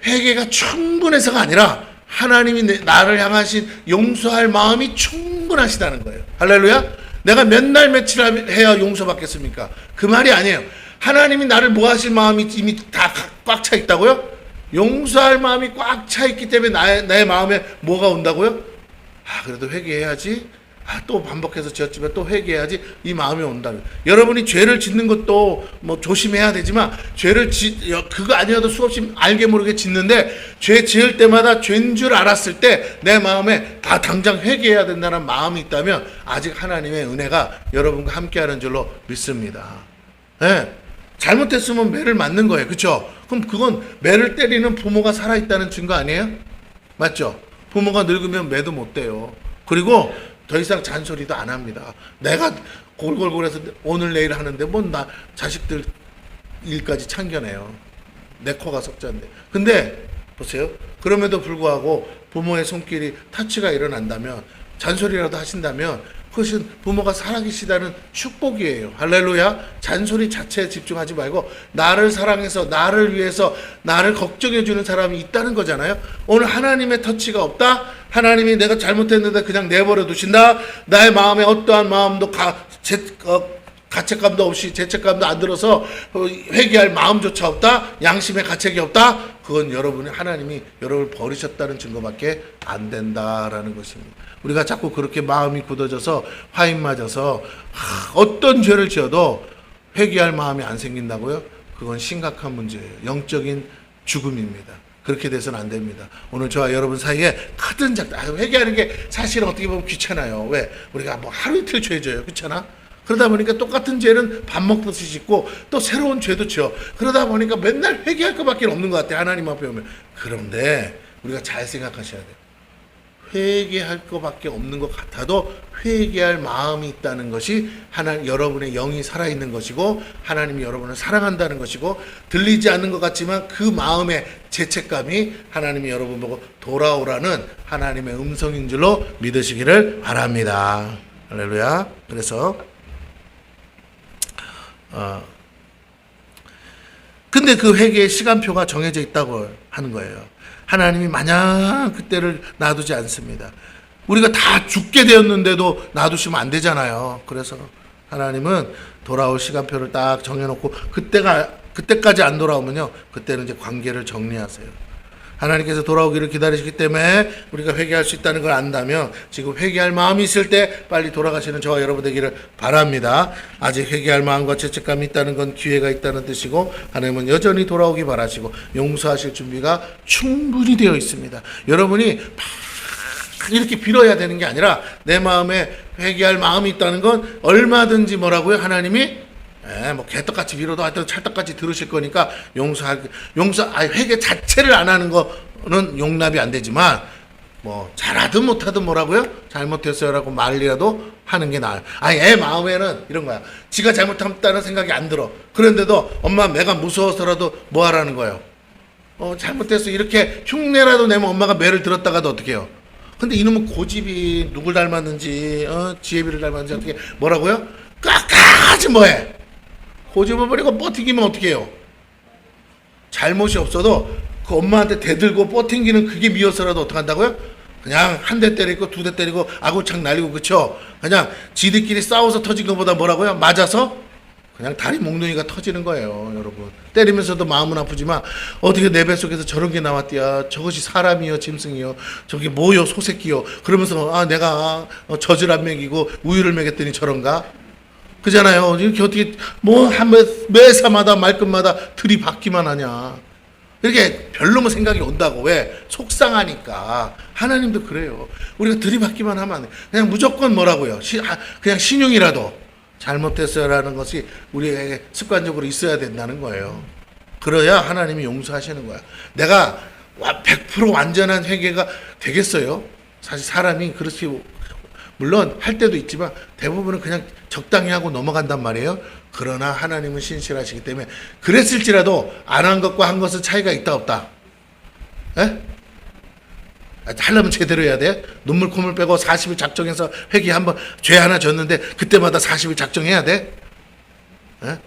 회개가 충분해서가 아니라 하나님이 나를 향하신 용서할 마음이 충분하시다는 거예요. 할렐루야. 내가 몇 날 며칠 해야 용서받겠습니까? 그 말이 아니에요. 하나님이 나를 뭐 하실 마음이 이미 다 꽉 차 있다고요? 용서할 마음이 꽉 차 있기 때문에 나의 마음에 뭐가 온다고요? 그래도 회개해야지. 또 반복해서 지었지만 또 회개해야지. 이 마음이 온다고요. 여러분이 죄를 짓는 것도 뭐 조심해야 되지만 그거 아니어도 수없이 알게 모르게 짓는데 죄 지을 때마다 죄인 줄 알았을 때 내 마음에 당장 회개해야 된다는 마음이 있다면 아직 하나님의 은혜가 여러분과 함께하는 줄로 믿습니다. 네. 잘못했으면 매를 맞는 거예요. 그렇죠? 그럼 그건 매를 때리는 부모가 살아있다는 증거 아니에요? 맞죠? 부모가 늙으면 매도 못 돼요. 그리고 더 이상 잔소리도 안 합니다. 내가 골골골해서 오늘 내일 하는데 나 자식들 일까지 참견해요. 내 코가 석자인데. 근데 보세요. 그럼에도 불구하고 부모의 손길이 터치가 일어난다면 잔소리라도 하신다면 그것은 부모가 살아계시다는 축복이에요. 할렐루야. 잔소리 자체에 집중하지 말고 나를 사랑해서 나를 위해서 나를 걱정해 주는 사람이 있다는 거잖아요. 오늘 하나님의 터치가 없다. 하나님이 내가 잘못했는데 그냥 내버려 두신다. 나의 마음에 어떠한 마음도 가책감도 없이 죄책감도 안 들어서 회개할 마음조차 없다. 양심의 가책이 없다. 그건 하나님이 여러분을 버리셨다는 증거밖에 안 된다라는 것입니다. 우리가 자꾸 그렇게 마음이 굳어져서 화인 맞아서 어떤 죄를 지어도 회개할 마음이 안 생긴다고요? 그건 심각한 문제예요. 영적인 죽음입니다. 그렇게 돼서는 안 됩니다. 오늘 저와 여러분 사이에 크든 작든 회개하는 게 사실은 어떻게 보면 귀찮아요. 왜? 우리가 뭐 하루 이틀 죄 져요. 그렇잖아? 그러다 보니까 똑같은 죄는 밥 먹듯이 짓고 또 새로운 죄도 지어. 그러다 보니까 맨날 회개할 것밖에 없는 것 같아요. 하나님 앞에 오면. 그런데 우리가 잘 생각하셔야 돼요. 회개할 것밖에 없는 것 같아도 회개할 마음이 있다는 것이 여러분의 영이 살아있는 것이고 하나님이 여러분을 사랑한다는 것이고 들리지 않는 것 같지만 그 마음의 죄책감이 하나님이 여러분 보고 돌아오라는 하나님의 음성인 줄로 믿으시기를 바랍니다. 할렐루야. 그래서 근데 그 회개의 시간표가 정해져 있다고 하는 거예요. 하나님이 마냥 그때를 놔두지 않습니다. 우리가 다 죽게 되었는데도 놔두시면 안 되잖아요. 그래서 하나님은 돌아올 시간표를 딱 정해놓고 그때까지 안 돌아오면요. 그때는 이제 관계를 정리하세요. 하나님께서 돌아오기를 기다리시기 때문에 우리가 회개할 수 있다는 걸 안다면 지금 회개할 마음이 있을 때 빨리 돌아가시는 저와 여러분 되기를 바랍니다. 아직 회개할 마음과 죄책감이 있다는 건 기회가 있다는 뜻이고 하나님은 여전히 돌아오기 바라시고 용서하실 준비가 충분히 되어 있습니다. 여러분이 이렇게 빌어야 되는 게 아니라 내 마음에 회개할 마음이 있다는 건 얼마든지 뭐라고요? 하나님이 뭐 개떡같이 빌어도 하여튼 찰떡같이 들으실 거니까 회개 자체를 안 하는 거는 용납이 안 되지만 뭐 잘하든 못하든 뭐라고요? 잘못했어요라고 말이라도 하는 게 나아요. 애 마음에는 이런 거야. 지가 잘못했다는 생각이 안 들어. 그런데도 엄마 내가 무서워서라도 뭐 하라는 거예요? 잘못했어. 이렇게 흉내라도 내면 엄마가 매를 들었다가도 어떻게 해요? 근데 이놈은 고집이 누굴 닮았는지 지혜비를 닮았는지 어떻게 뭐라고요? 끝까지 뭐해? 고집을 버리고 버티기면 어떻게 해요? 잘못이 없어도 그 엄마한테 대들고 버팅기는 그게 미워서라도 어떡한다고요? 그냥 한 대 때리고 두 대 때리고 아구창 날리고 그쵸? 그냥 지들끼리 싸워서 터진 것보다 뭐라고요? 맞아서 그냥 다리 몽둥이가 터지는 거예요, 여러분. 때리면서도 마음은 아프지만 어떻게 내 뱃속에서 저런 게 나왔디야. 저것이 사람이요 짐승이요. 저게 뭐요 소새끼요. 그러면서 아 내가 젖을 안 먹이고 우유를 먹였더니 저런가? 그잖아요. 이렇게 어떻게 뭐 한 매사마다 말끝마다 들이받기만 하냐. 이렇게 별로면 생각이 온다고. 왜? 속상하니까. 하나님도 그래요. 우리가 들이받기만 하면 안 돼. 그냥 무조건 뭐라고요? 그냥 신용이라도 잘못됐어요라는 것이 우리에게 습관적으로 있어야 된다는 거예요. 그래야 하나님이 용서하시는 거야. 내가 100% 완전한 회개가 되겠어요? 사실 사람이 그렇게 물론 할 때도 있지만 대부분은 그냥 적당히 하고 넘어간단 말이에요. 그러나 하나님은 신실하시기 때문에 그랬을지라도 안 한 것과 한 것은 차이가 있다 없다? 에? 하려면 제대로 해야 돼. 눈물 콧물 빼고 40일 작정해서 회개 한번 죄 하나 졌는데 그때마다 40일 작정해야 돼. 에?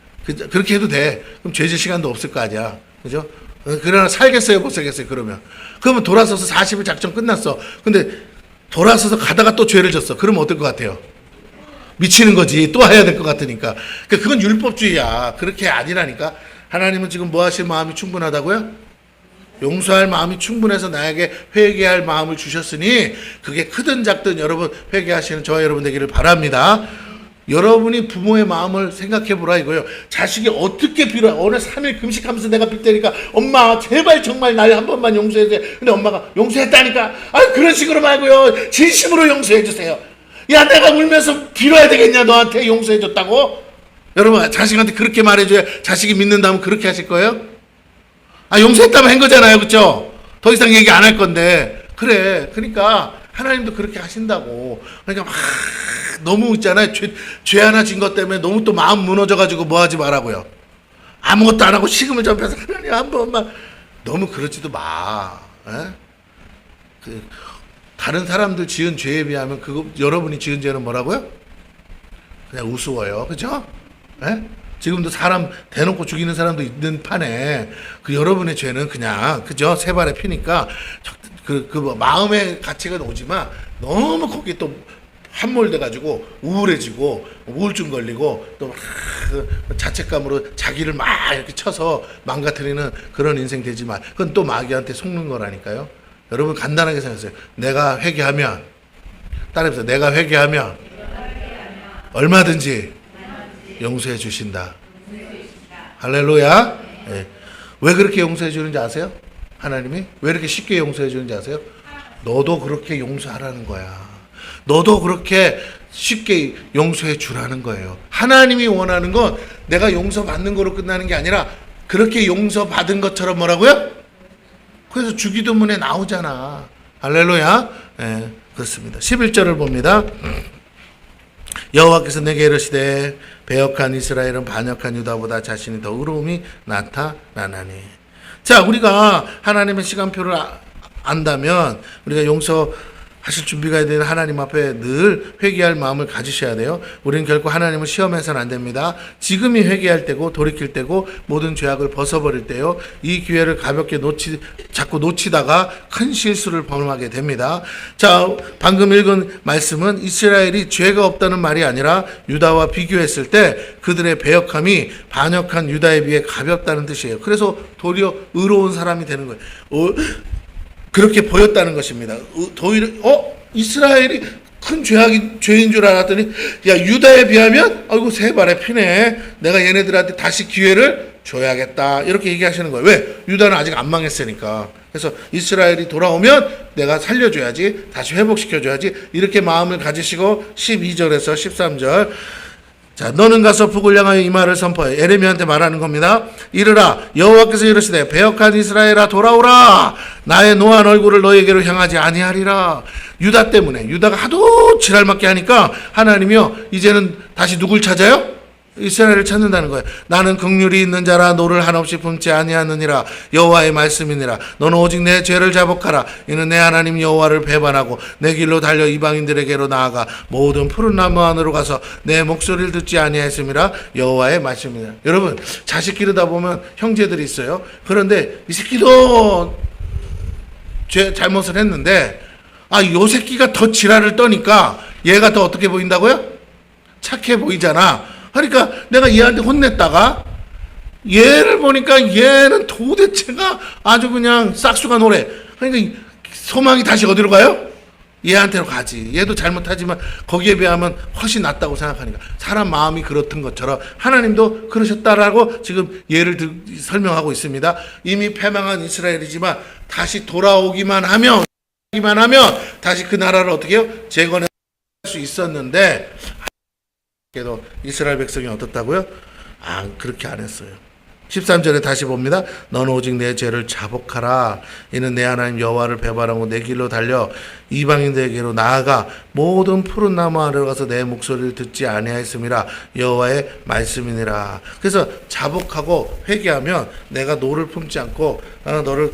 그렇게 해도 돼. 그럼 죄질 시간도 없을 거 아니야. 그죠? 그러나 살겠어요 못 살겠어요 그러면. 그러면 돌아서서 40일 작정 끝났어. 근데 돌아서서 가다가 또 죄를 졌어. 그러면 어떨 것 같아요? 미치는 거지. 또 해야 될 것 같으니까. 그건 율법주의야. 그렇게 아니라니까. 하나님은 지금 뭐 하실 마음이 충분하다고요? 용서할 마음이 충분해서 나에게 회개할 마음을 주셨으니 그게 크든 작든 여러분 회개하시는 저와 여러분 되기를 바랍니다. 여러분이 부모의 마음을 생각해 보라 이거예요. 자식이 어떻게 빌어. 오늘 3일 금식하면서 내가 빌때니까 엄마 제발 정말 날 한 번만 용서해 주세요. 근데 엄마가 용서했다니까. 아 그런 식으로 말고요. 진심으로 용서해 주세요. 야 내가 울면서 빌어야 되겠냐 너한테 용서해 줬다고? 여러분 자식한테 그렇게 말해줘야 자식이 믿는다면 그렇게 하실 거예요? 아 용서했다면 한 거잖아요. 그렇죠? 더 이상 얘기 안 할 건데. 그래. 그러니까 하나님도 그렇게 하신다고. 그러니까 막 너무 있잖아요. 죄 하나 진 것 때문에 너무 또 마음 무너져가지고 뭐 하지 말라고요. 아무것도 안 하고 식음을 접해서 하나님 한 번만. 너무 그러지도 마. 다른 사람들 지은 죄에 비하면 그거 여러분이 지은 죄는 뭐라고요? 그냥 우스워요. 그죠? 지금도 사람 대놓고 죽이는 사람도 있는 판에 그 여러분의 죄는 그냥 그죠? 세 발에 피니까 그 마음의 가치가 오지만 너무 거기에 또 함몰돼 가지고 우울해지고 우울증 걸리고 또 막 자책감으로 자기를 막 이렇게 쳐서 망가뜨리는 그런 인생 되지 마. 그건 또 마귀한테 속는 거라니까요. 여러분 간단하게 생각하세요. 내가 회개하면 따라해보세요. 내가 회개하면 얼마든지 용서해 주신다. 할렐루야. 네. 왜 그렇게 용서해 주는지 아세요? 하나님이 왜 이렇게 쉽게 용서해 주는지 아세요? 너도 그렇게 용서하라는 거야. 너도 그렇게 쉽게 용서해 주라는 거예요. 하나님이 원하는 건 내가 용서받는 거로 끝나는 게 아니라 그렇게 용서받은 것처럼 뭐라고요? 그래서 주기도문에 나오잖아. 할렐루야. 네, 그렇습니다. 11절을 봅니다. 여호와께서 내게 이르시되 배역한 이스라엘은 반역한 유다보다 자신이 더 의로움이 나타나나니. 자, 우리가 하나님의 시간표를 안다면 우리가 용서하실 준비가 되는 하나님 앞에 늘 회개할 마음을 가지셔야 돼요. 우리는 결코 하나님을 시험해서는 안 됩니다. 지금이 회개할 때고 돌이킬 때고 모든 죄악을 벗어버릴 때요. 이 기회를 가볍게 자꾸 놓치다가 큰 실수를 범하게 됩니다. 자, 방금 읽은 말씀은 이스라엘이 죄가 없다는 말이 아니라 유다와 비교했을 때 그들의 배역함이 반역한 유다에 비해 가볍다는 뜻이에요. 그래서 도리어 의로운 사람이 되는 거예요. 그렇게 보였다는 것입니다. 도리어 이스라엘이 큰 죄인 줄 알았더니 야 유다에 비하면 아이고 세 발에 피네. 내가 얘네들한테 다시 기회를 줘야겠다. 이렇게 얘기하시는 거예요. 왜? 유다는 아직 안 망했으니까. 그래서 이스라엘이 돌아오면 내가 살려줘야지. 다시 회복시켜줘야지. 이렇게 마음을 가지시고 12절에서 13절 자, 너는 가서 북을 향하여 이 말을 선포해. 에레미야한테 말하는 겁니다. 이르라 여호와께서 이르시되 배역한 이스라엘아 돌아오라. 나의 노한 얼굴을 너에게로 향하지 아니하리라. 유다 때문에 유다가 하도 지랄맞게 하니까 하나님이요 이제는 다시 누굴 찾아요? 이스라엘을 찾는다는 거예요. 나는 긍휼이 있는 자라 노를 한없이 품지 아니하느니라. 여호와의 말씀이니라. 너는 오직 내 죄를 자복하라. 이는 내 하나님 여호와를 배반하고 내 길로 달려 이방인들에게로 나아가 모든 푸른 나무 안으로 가서 내 목소리를 듣지 아니하였음이라. 여호와의 말씀이니라. 여러분 자식 기르다 보면 형제들이 있어요. 그런데 이 새끼도 잘못을 했는데 요 새끼가 더 지랄을 떠니까 얘가 더 어떻게 보인다고요? 착해 보이잖아. 그러니까 내가 얘한테 혼냈다가 얘를 보니까 얘는 도대체가 아주 그냥 싹수가 노래. 그러니까 소망이 다시 어디로 가요? 얘한테로 가지. 얘도 잘못하지만 거기에 비하면 훨씬 낫다고 생각하니까. 사람 마음이 그렇던 것처럼 하나님도 그러셨다라고 지금 예를 설명하고 있습니다. 이미 패망한 이스라엘이지만 다시 돌아오기만 하면 다시 그 나라를 어떻게 해요? 재건할 수 있었는데, 그래도 이스라엘 백성이 어떻다고요? 그렇게 안 했어요. 13절에 다시 봅니다. 너는 오직 내 죄를 자복하라. 이는 내 하나님 여호와를 배반하고 내 길로 달려 이방인들에게로 나아가 모든 푸른 나무 아래로 가서 내 목소리를 듣지 아니하였음이라. 여호와의 말씀이니라. 그래서 자복하고 회개하면 내가 노를 품지 않고 너를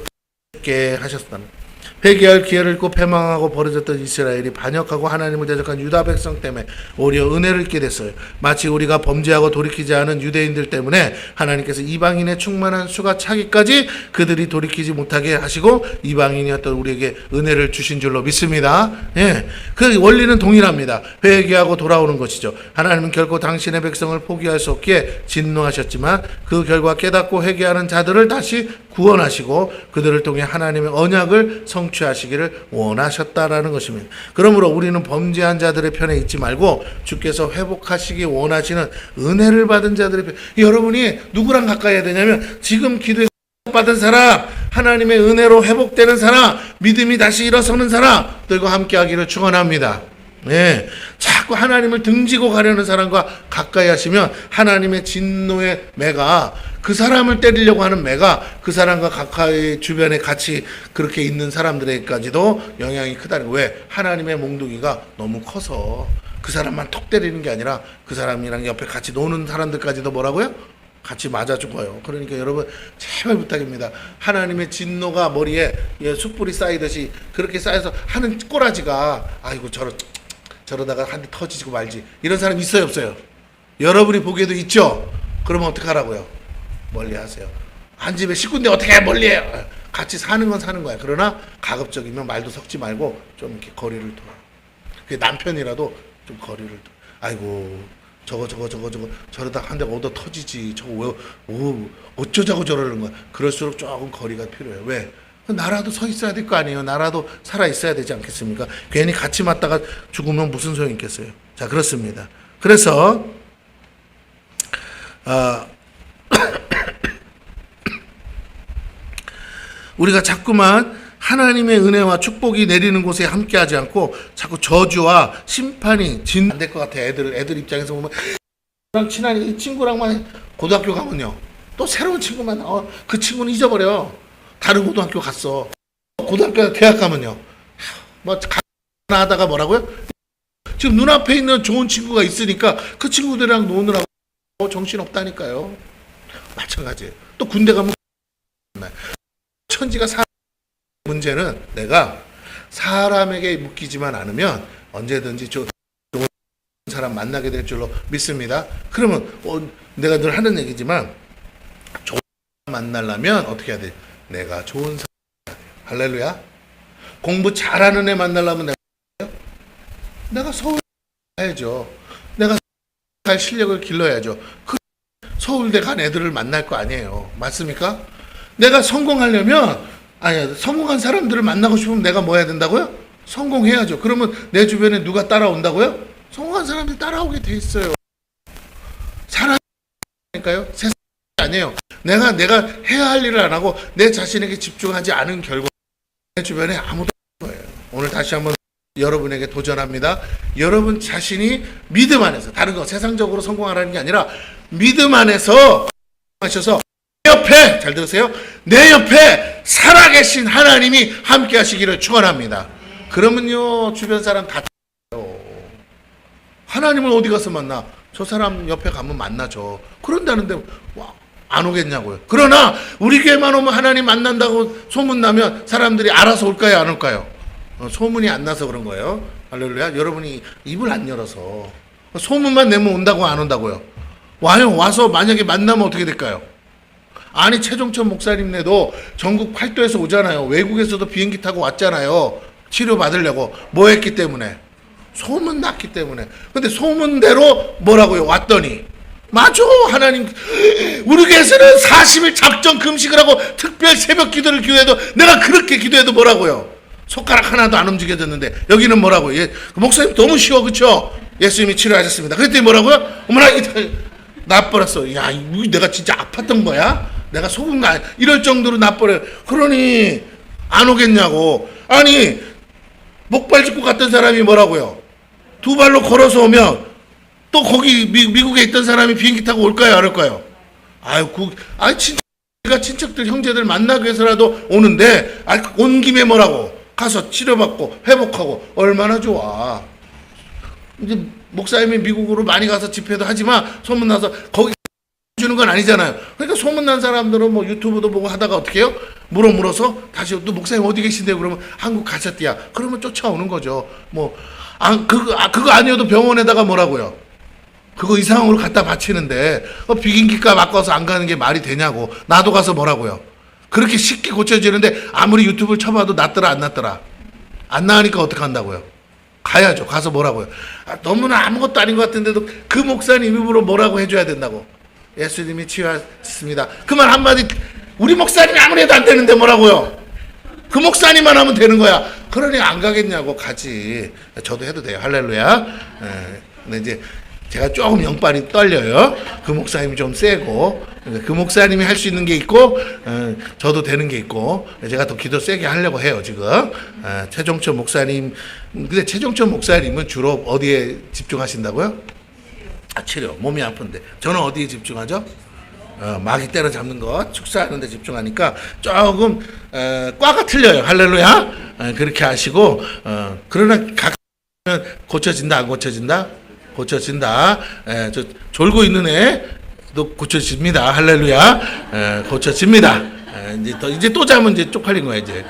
깨 하셨다는. 회개할 기회를 잃고 패망하고 버려졌던 이스라엘이 반역하고 하나님을 대적한 유다 백성 때문에 오히려 은혜를 잊게 됐어요. 마치 우리가 범죄하고 돌이키지 않은 유대인들 때문에 하나님께서 이방인의 충만한 수가 차기까지 그들이 돌이키지 못하게 하시고 이방인이었던 우리에게 은혜를 주신 줄로 믿습니다. 예, 그 원리는 동일합니다. 회개하고 돌아오는 것이죠. 하나님은 결코 당신의 백성을 포기할 수 없기에 진노하셨지만 그 결과 깨닫고 회개하는 자들을 다시 구원하시고 그들을 통해 하나님의 언약을 성취하시기를 원하셨다라는 것입니다. 그러므로 우리는 범죄한 자들의 편에 있지 말고 주께서 회복하시기 원하시는 은혜를 받은 자들의 편. 여러분이 누구랑 가까이 해야 되냐면 지금 기도에 받은 사람, 하나님의 은혜로 회복되는 사람, 믿음이 다시 일어서는 사람들과 함께 하기를 축원합니다. 네, 자꾸 하나님을 등지고 가려는 사람과 가까이 하시면 하나님의 진노의 매가, 그 사람을 때리려고 하는 매가 그 사람과 가까이 주변에 같이 그렇게 있는 사람들에게까지도 영향이 크다는 거예요. 왜? 하나님의 몽둥이가 너무 커서 그 사람만 톡 때리는 게 아니라 그 사람이랑 옆에 같이 노는 사람들까지도 뭐라고요? 같이 맞아 죽어요. 그러니까 여러분 제발 부탁입니다. 하나님의 진노가 머리에 숯불이 쌓이듯이 그렇게 쌓여서 하는 꼬라지가 아이고 저러다가 한 대 터지고 말지, 이런 사람 있어요 없어요? 여러분이 보기에도 있죠? 그러면 어떻게 하라고요? 멀리 하세요. 한 집에 식구인데 어떻게 멀리해요? 같이 사는 건 사는 거야. 그러나 가급적이면 말도 섞지 말고 좀 이렇게 거리를 둬. 그게 남편이라도 좀 거리를 둬. 아이고 저거 저러다 한 대 얻어 터지지. 저거 왜 어쩌자고 저러는 거야. 그럴수록 조금 거리가 필요해요. 왜? 나라도 서 있어야 될 거 아니에요. 나라도 살아 있어야 되지 않겠습니까? 괜히 같이 맞다가 죽으면 무슨 소용이 있겠어요. 자, 그렇습니다. 그래서 우리가 자꾸만 하나님의 은혜와 축복이 내리는 곳에 함께하지 않고 자꾸 저주와 심판이 안 될 것 같아. 애들 입장에서 보면 친한 이 친구랑만 고등학교 가면요, 또 새로운 친구만 그 친구는 잊어버려. 다른 고등학교 갔어. 고등학교 대학 가면요, 뭐 하다가 뭐라고요? 지금 눈앞에 있는 좋은 친구가 있으니까 그 친구들이랑 노느라고 정신 없다니까요. 마찬가지예요. 또 군대 가면 천지가 문제는 내가 사람에게 묶이지만 않으면 언제든지 좋은 사람 만나게 될 줄로 믿습니다. 그러면 내가 늘 하는 얘기지만 좋은 사람 만나려면 어떻게 해야 돼? 내가 좋은 사람 해야 돼요. 할렐루야. 공부 잘하는 애 만나려면 내가 서울 가야죠. 내가 갈 실력을 길러야죠. 그 서울대 간 애들을 만날 거 아니에요. 맞습니까? 내가 성공하려면 성공한 사람들을 만나고 싶으면 내가 뭐 해야 된다고요? 성공해야죠. 그러면 내 주변에 누가 따라온다고요? 성공한 사람들이 따라오게 돼 있어요. 사람이니까요. 세상이 아니에요. 내가 해야 할 일을 안 하고 내 자신에게 집중하지 않은 결과 내 주변에 아무도 없는 거예요. 오늘 다시 한번 여러분에게 도전합니다. 여러분 자신이 믿음 안에서, 다른 거 세상적으로 성공하라는 게 아니라 믿음 안에서 하셔서 내 옆에, 잘 들으세요, 내 옆에 살아계신 하나님이 함께 하시기를 축원합니다. 그러면요 주변 사람 다 하나님을 어디 가서 만나? 저 사람 옆에 가면 만나죠. 그런다는데 안 오겠냐고요. 그러나 우리 교회만 오면 하나님 만난다고 소문나면 사람들이 알아서 올까요 안 올까요? 소문이 안 나서 그런 거예요. 할렐루야. 여러분이 입을 안 열어서 소문만 내면 온다고 안 온다고요? 와요. 와서 만약에 만나면 어떻게 될까요? 아니 최종천 목사님네도 전국 팔도에서 오잖아요. 외국에서도 비행기 타고 왔잖아요. 치료 받으려고 뭐 했기 때문에? 소문 났기 때문에. 근데 소문대로 뭐라고요? 왔더니 맞아. 하나님 우리 교회에서는 40일 작정 금식을 하고 특별 새벽 기도를 기도해도 내가 그렇게 기도해도 뭐라고요? 손가락 하나도 안 움직여졌는데 여기는 뭐라고요? 예, 목사님 너무 쉬워 그쵸? 예수님이 치료하셨습니다. 그랬더니 뭐라고요? 어머나 나버렸어. 야 이거 내가 진짜 아팠던 거야? 내가 속은 거 아니야? 이럴 정도로 나버려. 그러니 안 오겠냐고. 아니 목발 짚고 갔던 사람이 뭐라고요? 두 발로 걸어서 오면 또 거기 미국에 있던 사람이 비행기 타고 올까요? 안 올까요? 아유, 친척가 친척들 형제들 만나기 위해서라도 오는데 온 김에 뭐라고? 가서 치료받고 회복하고 얼마나 좋아. 이제 목사님이 미국으로 많이 가서 집회도 하지만 소문나서 거기 주는 건 아니잖아요. 그러니까 소문난 사람들은 뭐 유튜브도 보고 하다가 어떻게 해요? 물어서 다시 또 목사님 어디 계신데요? 그러면 한국 가셨대야. 그러면 쫓아오는 거죠. 뭐 그거 아니어도 병원에다가 뭐라고요? 그거 이상으로 갖다 바치는데 비행기값 아까워서 안 가는 게 말이 되냐고. 나도 가서 뭐라고요? 그렇게 쉽게 고쳐지는데 아무리 유튜브를 쳐봐도 낫더라 안 낫더라. 안 나으니까 어떻게 한다고요? 가야죠. 가서 뭐라고요? 너무나 아무것도 아닌 것 같은데도 그 목사님 입으로 뭐라고 해줘야 된다고. 예수님이 치유하셨습니다. 그 말 한마디 우리 목사님이 아무리 해도 안 되는데 뭐라고요? 그 목사님만 하면 되는 거야. 그러니 안 가겠냐고. 가지. 저도 해도 돼요. 할렐루야. 근데 이제 제가 조금 영빨이 떨려요. 그 목사님이 좀 세고 그 목사님이 할 수 있는 게 있고 저도 되는 게 있고 제가 더 기도 세게 하려고 해요 지금. 최종철 목사님. 근데 최종철 목사님은 주로 어디에 집중하신다고요? 치료. 몸이 아픈데. 저는 어디에 집중하죠? 마귀 때려잡는 것, 축사하는 데 집중하니까 조금 과가 틀려요. 할렐루야. 그렇게 하시고 그러나 각 고쳐진다 안 고쳐진다? 고쳐진다. 저 졸고 있는 애도 고쳐집니다. 할렐루야. 고쳐집니다. 이제 또 자면 이제 쪽팔린 거야 이제.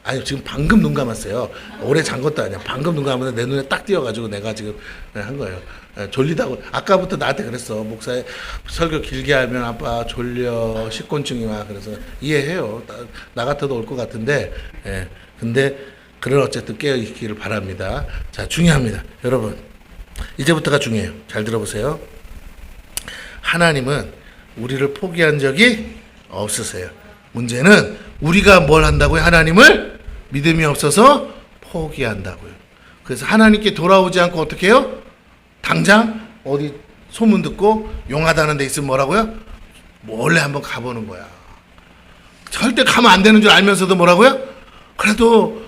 아니 지금 방금 눈 감았어요. 오래 잔 것도 아니야. 방금 눈 감았는데 내 눈에 딱 띄어가지고 내가 지금 한 거예요. 졸리다고 아까부터 나한테 그랬어. 목사님 설교 길게 하면 아빠 졸려 식곤증이 와. 그래서 이해해요. 나 같아도 올 것 같은데 근데 그런 어쨌든 깨어 있기를 바랍니다. 자, 중요합니다. 여러분 이제부터가 중요해요. 잘 들어보세요. 하나님은 우리를 포기한 적이 없으세요. 문제는 우리가 뭘 한다고요? 하나님을 믿음이 없어서 포기한다고요. 그래서 하나님께 돌아오지 않고 어떻게 해요? 당장 어디 소문 듣고 용하다는 데 있으면 뭐라고요? 몰래 한번 가보는 거야. 절대 가면 안 되는 줄 알면서도 뭐라고요? 그래도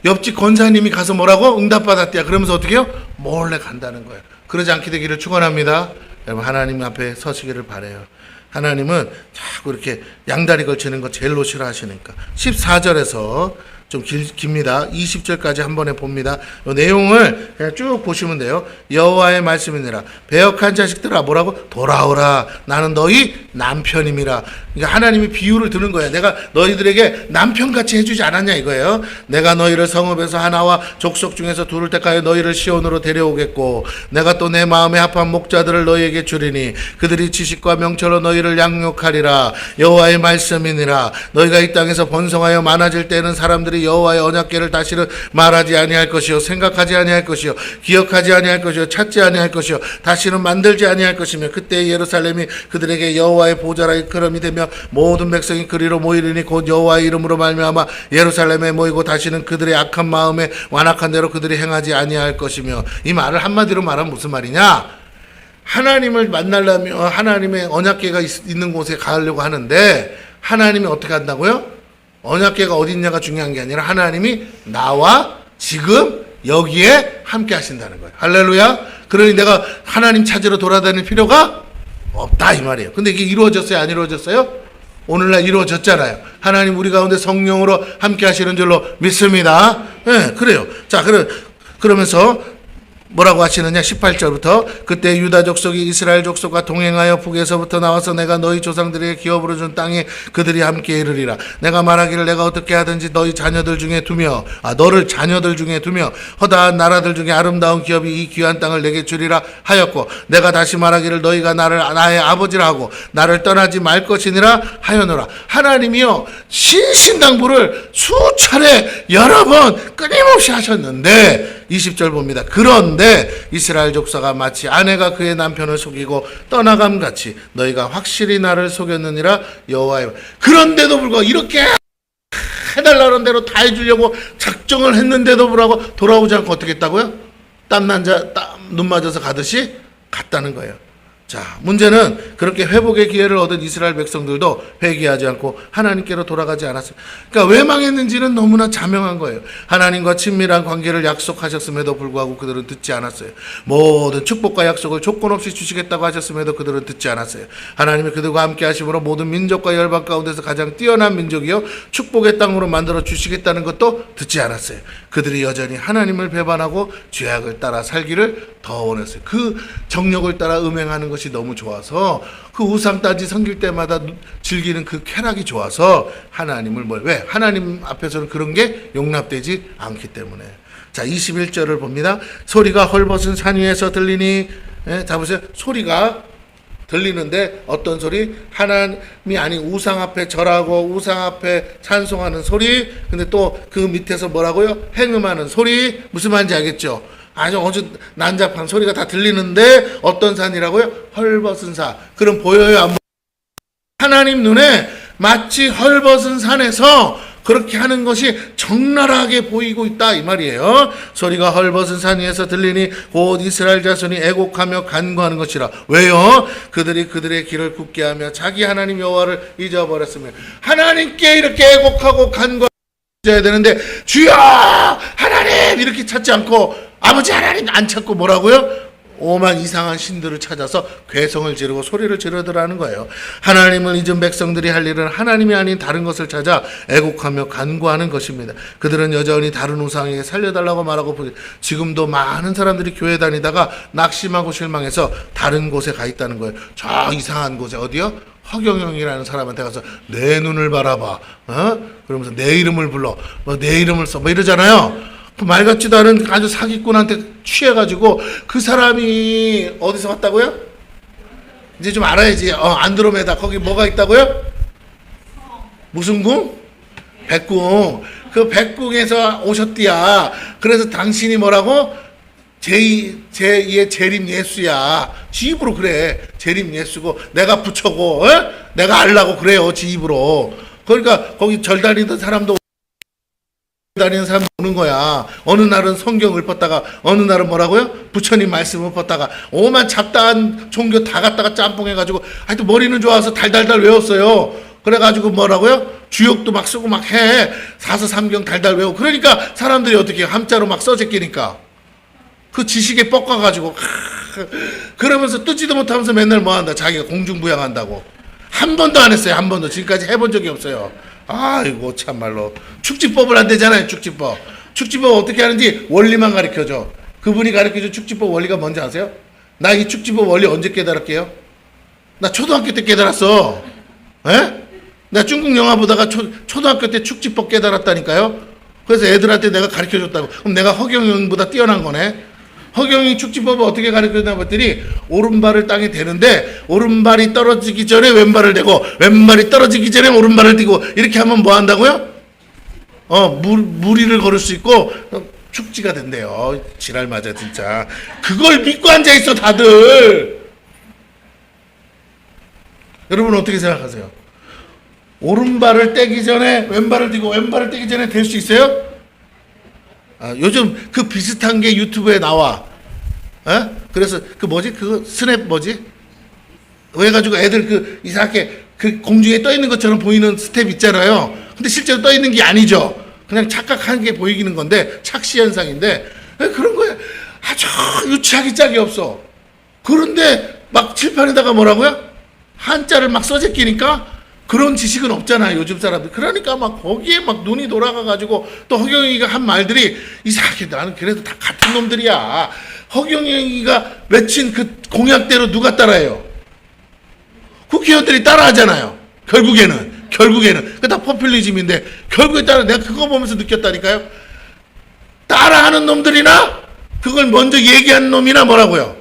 옆집 권사님이 가서 뭐라고? 응답받았대요. 그러면서 어떻게 해요? 몰래 간다는 거예요. 그러지 않게 되기를 축원합니다. 여러분 하나님 앞에 서시기를 바라요. 하나님은 자꾸 이렇게 양다리 걸치는 거 제일로 싫어하시니까. 14절에서 좀 깁니다. 20절까지 한 번에 봅니다. 이 내용을 그냥 쭉 보시면 돼요. 여호와의 말씀이니라. 배역한 자식들아 뭐라고? 돌아오라. 나는 너희 남편임이라. 그러니까 하나님이 비유를 드는 거예요. 내가 너희들에게 남편같이 해주지 않았냐 이거예요. 내가 너희를 성읍에서 하나와 족속 중에서 둘을 택하여 너희를 시온으로 데려오겠고 내가 또 내 마음에 합한 목자들을 너희에게 주리니 그들이 지식과 명철로 너희를 양육하리라. 여호와의 말씀이니라. 너희가 이 땅에서 번성하여 많아질 때는 사람들이 여호와의 언약궤를 다시는 말하지 아니할 것이요 생각하지 아니할 것이요 기억하지 아니할 것이요 찾지 아니할 것이요 다시는 만들지 아니할 것이며 그때 예루살렘이 그들에게 여호와의 보좌라 일컬음이 되며 모든 백성이 그리로 모이리니 곧 여호와의 이름으로 말미암아 예루살렘에 모이고 다시는 그들의 악한 마음에 완악한 대로 그들이 행하지 아니할 것이며. 이 말을 한마디로 말하면 무슨 말이냐? 하나님을 만나려면 하나님의 언약궤가 있는 곳에 가려고 하는데 하나님이 어떻게 한다고요? 언약궤가 어디 있냐가 중요한 게 아니라 하나님이 나와 지금 여기에 함께 하신다는 거예요. 할렐루야. 그러니 내가 하나님 찾으러 돌아다닐 필요가 없다 이 말이에요. 근데 이게 이루어졌어요? 안 이루어졌어요? 오늘날 이루어졌잖아요. 하나님 우리 가운데 성령으로 함께 하시는 줄로 믿습니다. 네, 그래요. 자, 그러면서 뭐라고 하시느냐? 18절부터 그때 유다 족속이 이스라엘 족속과 동행하여 북에서부터 나와서 내가 너희 조상들에게 기업으로 준 땅에 그들이 함께 이르리라. 내가 말하기를 내가 어떻게 하든지 너희 자녀들 중에 두며 너를 자녀들 중에 두며 허다한 나라들 중에 아름다운 기업이 이 귀한 땅을 내게 주리라 하였고 내가 다시 말하기를 너희가 나를 나의 아버지라 하고 나를 떠나지 말 것이니라 하였노라. 하나님이요 신신당부를 수차례 여러 번 끊임없이 하셨는데 20절 봅니다. 그런데 이스라엘 족사가 마치 아내가 그의 남편을 속이고 떠나감 같이 너희가 확실히 나를 속였느니라 여호와의. 그런데도 불구하고 이렇게 해달라는 대로 다 해주려고 작정을 했는데도 불구하고 돌아오지 않고 어떻게 했다고요? 눈 맞아서 가듯이 갔다는 거예요. 자, 문제는 그렇게 회복의 기회를 얻은 이스라엘 백성들도 회개하지 않고 하나님께로 돌아가지 않았어요. 그러니까 왜 망했는지는 너무나 자명한 거예요. 하나님과 친밀한 관계를 약속하셨음에도 불구하고 그들은 듣지 않았어요. 모든 축복과 약속을 조건 없이 주시겠다고 하셨음에도 그들은 듣지 않았어요. 하나님이 그들과 함께 하심으로 모든 민족과 열방 가운데서 가장 뛰어난 민족이요 축복의 땅으로 만들어 주시겠다는 것도 듣지 않았어요. 그들이 여전히 하나님을 배반하고 죄악을 따라 살기를 더 원했어요. 그 정력을 따라 음행하는 것이 너무 좋아서 그 우상따지 섬길 때마다 즐기는 그 쾌락이 좋아서 하나님을 왜? 하나님 앞에서는 그런 게 용납되지 않기 때문에. 자, 21절을 봅니다. 소리가 헐벗은 산 위에서 들리니, 자 보세요. 소리가 들리는데 어떤 소리? 하나님이 아닌 우상 앞에 절하고 우상 앞에 찬송하는 소리. 근데 또 그 밑에서 뭐라고요? 행음하는 소리. 무슨 말인지 알겠죠? 아주 난잡한 소리가 다 들리는데 어떤 산이라고요? 헐벗은 산. 그럼 보여요? 안 보여요? 하나님 눈에 마치 헐벗은 산에서 그렇게 하는 것이 적나라하게 보이고 있다 이 말이에요. 소리가 헐벗은 산 위에서 들리니 곧 이스라엘 자손이 애곡하며 간구하는 것이라. 왜요? 그들이 그들의 길을 굳게 하며 자기 하나님 여호와를 잊어버렸으며. 하나님께 이렇게 애곡하고 간구해야 되는데 주여 하나님 이렇게 찾지 않고 아버지 하나님 안 찾고 뭐라고요? 오만 이상한 신들을 찾아서 괴성을 지르고 소리를 지르더라는 거예요. 하나님을 잊은 백성들이 할 일은 하나님이 아닌 다른 것을 찾아 애곡하며 간구하는 것입니다. 그들은 여전히 다른 우상에게 살려달라고 말하고 지금도 많은 사람들이 교회 다니다가 낙심하고 실망해서 다른 곳에 가 있다는 거예요. 저 이상한 곳에 어디요? 허경영이라는 사람한테 가서 내 눈을 바라봐, 그러면서 내 이름을 불러, 내 이름을 써, 이러잖아요. 그 말 같지도 않은 아주 사기꾼한테 취해가지고 그 사람이 어디서 왔다고요? 이제 좀 알아야지. 안드로메다 거기 뭐가 있다고요? 무슨 궁? 백궁. 그 백궁에서 오셨디야. 그래서 당신이 뭐라고? 제2의 재림 예수야. 지 입으로 그래. 재림 예수고 내가 부처고 내가 알라고 그래요. 지 입으로. 그러니까 거기 절 다니던 사람도 다니는 사람 오는 거야. 어느 날은 성경 읊었다가 어느 날은 뭐라고요? 부처님 말씀 읊었다가 오만 잡다한 종교 다 갖다가 짬뽕해가지고 하여튼 머리는 좋아서 달달달 외웠어요. 그래가지고 뭐라고요? 주역도 막 쓰고 막 해. 사서삼경 달달 외우고. 그러니까 사람들이 어떻게 함자로 막 써제끼니까 그 지식에 뻑가가지고 그러면서 뜯지도 못하면서 맨날 뭐한다? 자기가 공중부양한다고. 한 번도 안 했어요. 한 번도. 지금까지 해본 적이 없어요. 아이고 참말로. 축지법을 안 되잖아요. 축지법 어떻게 하는지 원리만 가르쳐줘. 그분이 가르쳐준 축지법 원리가 뭔지 아세요? 나 이 축지법 원리 언제 깨달았게요? 나 초등학교 때 깨달았어. 에? 나 중국 영화 보다가 초등학교 때 축지법 깨달았다니까요. 그래서 애들한테 내가 가르쳐줬다고. 그럼 내가 허경영보다 뛰어난 거네. 허경이 축지법을 어떻게 가르쳐줬나 봤더니 오른발을 땅에 대는데 오른발이 떨어지기 전에 왼발을 대고 왼발이 떨어지기 전에 오른발을 대고 이렇게 하면 뭐 한다고요? 무리를 걸을 수 있고 축지가 된대요. 지랄 맞아 진짜. 그걸 믿고 앉아있어 다들. 여러분 어떻게 생각하세요? 오른발을 떼기 전에 왼발을 대고 왼발을 떼기 전에 될 수 있어요? 요즘 그 비슷한 게 유튜브에 나와. 그래서 그거 스냅 그래가지고 애들 그 이상하게 그 공중에 떠 있는 것처럼 보이는 스텝 있잖아요. 근데 실제로 떠 있는 게 아니죠. 그냥 착각한 게 보이기는 건데 착시 현상인데 그런 거에 아주 유치하기 짝이 없어. 그런데 막 칠판에다가 뭐라고요? 한자를 막 써제끼니까 그런 지식은 없잖아요, 요즘 사람들. 그러니까 막 거기에 막 눈이 돌아가가지고 또 허경이가 한 말들이 이상하게 나는 그래도 다 같은 놈들이야. 허경영이가 외친 그 공약대로 누가 따라해요? 국회의원들이 따라하잖아요. 결국에는 그 다 포퓰리즘인데 결국에 따라 내가 그거 보면서 느꼈다니까요. 따라하는 놈들이나 그걸 먼저 얘기하는 놈이나 뭐라고요?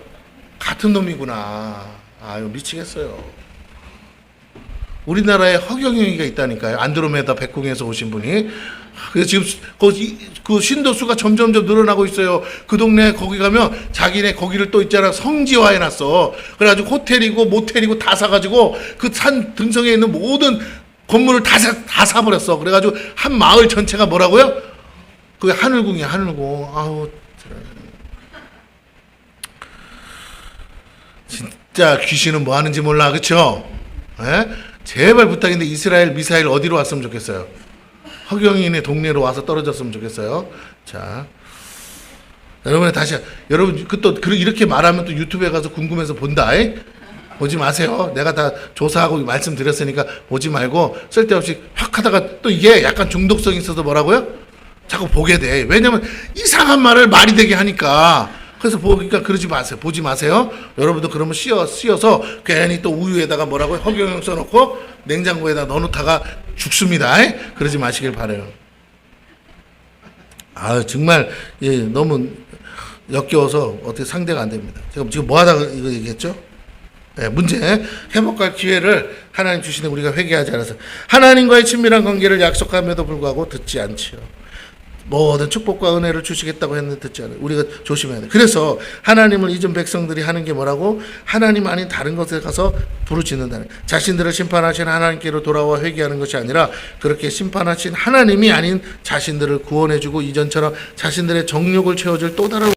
같은 놈이구나. 아유 미치겠어요. 우리나라에 허경영이가 있다니까요. 안드로메다 백궁에서 오신 분이. 그래서 지금 그 신도수가 점점 늘어나고 있어요. 그 동네 거기 가면 자기네 거기를 또 있잖아 성지화해 놨어. 그래가지고 호텔이고 모텔이고 다 사가지고 그 산 등성에 있는 모든 건물을 다 사버렸어. 그래가지고 한 마을 전체가 뭐라고요? 그게 하늘궁이야 하늘궁. 아우 진짜 귀신은 뭐 하는지 몰라 그쵸? 에? 제발 부탁인데 이스라엘 미사일 어디로 왔으면 좋겠어요? 허경영의 동네로 와서 떨어졌으면 좋겠어요. 자, 여러분 다시 여러분 또 이렇게 말하면 또 유튜브에 가서 궁금해서 본다. 보지 마세요. 내가 다 조사하고 말씀드렸으니까 보지 말고 쓸데없이 확 하다가 또 이게 약간 중독성이 있어서 뭐라고요? 자꾸 보게 돼. 왜냐면 이상한 말을 말이 되게 하니까. 그래서 보니까 그러지 마세요. 보지 마세요. 여러분도 그러면 씌어서 괜히 또 우유에다가 뭐라고요? 허경영 써놓고 냉장고에다 넣어놓다가 죽습니다. 그러지 마시길 바라요. 아 정말 예, 너무 역겨워서 어떻게 상대가 안 됩니다. 제가 지금 뭐 하다가 이거 얘기했죠? 네, 문제 회복할 기회를 하나님 주시는 우리가 회개하지 않아서 하나님과의 친밀한 관계를 약속함에도 불구하고 듣지 않지요. 모든 축복과 은혜를 주시겠다고 했는데 듣지 않아요. 우리가 조심해야 돼. 그래서 하나님을 잊은 백성들이 하는 게 뭐라고? 하나님 아닌 다른 것에 가서 부르짖는다는. 자신들을 심판하신 하나님께로 돌아와 회개하는 것이 아니라 그렇게 심판하신 하나님이 아닌 자신들을 구원해주고 이전처럼 자신들의 정욕을 채워줄 또 다른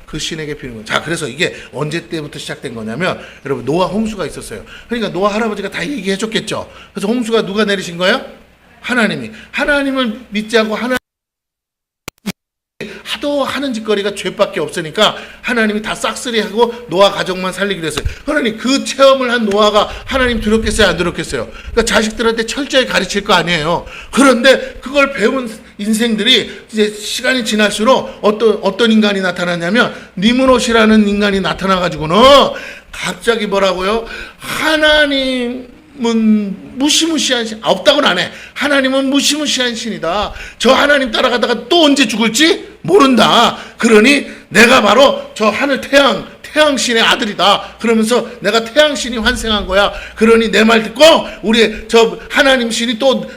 그 신에게 비는 거예요. 자, 그래서 이게 언제 때부터 시작된 거냐면 여러분 노아 홍수가 있었어요. 그러니까 노아 할아버지가 다 얘기해 줬겠죠. 그래서 홍수가 누가 내리신 거예요? 하나님이. 하나님을 믿지 않고 하도 하는 짓거리가 죄밖에 없으니까 하나님이 다 싹쓸이하고 노아 가족만 살리기로 했어요. 그러니 그 체험을 한 노아가 하나님 두렵겠어요? 안 두렵겠어요? 그러니까 자식들한테 철저히 가르칠 거 아니에요. 그런데 그걸 배운 인생들이 이제 시간이 지날수록 어떤 인간이 나타났냐면 니므롯이라는 인간이 나타나가지고는 갑자기 뭐라고요? 하나님은 무시무시한 신, 없다고는 안 해. 하나님은 무시무시한 신이다. 저 하나님 따라가다가 또 언제 죽을지 모른다. 그러니 내가 바로 저 하늘 태양신의 아들이다. 그러면서 내가 태양신이 환생한 거야. 그러니 내 말 듣고 우리 저 하나님 신이 또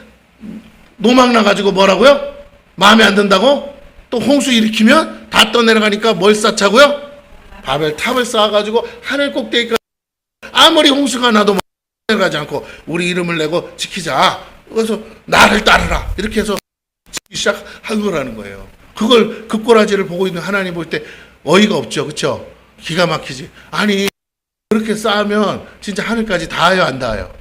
노망 나가지고 뭐라고요? 마음에 안 든다고? 또 홍수 일으키면 다 떠내려가니까 뭘 쌓자고요? 바벨탑을 쌓아가지고 하늘 꼭대기까지 아무리 홍수가 나도 가지 않고 우리 이름을 내고 지키자. 그래서 나를 따르라. 이렇게 해서 시작한 거라는 거예요. 그걸 그 꼬라지를 보고 있는 하나님 볼 때 어이가 없죠. 그렇죠? 기가 막히지. 아니 그렇게 쌓으면 진짜 하늘까지 닿아요, 안 닿아요?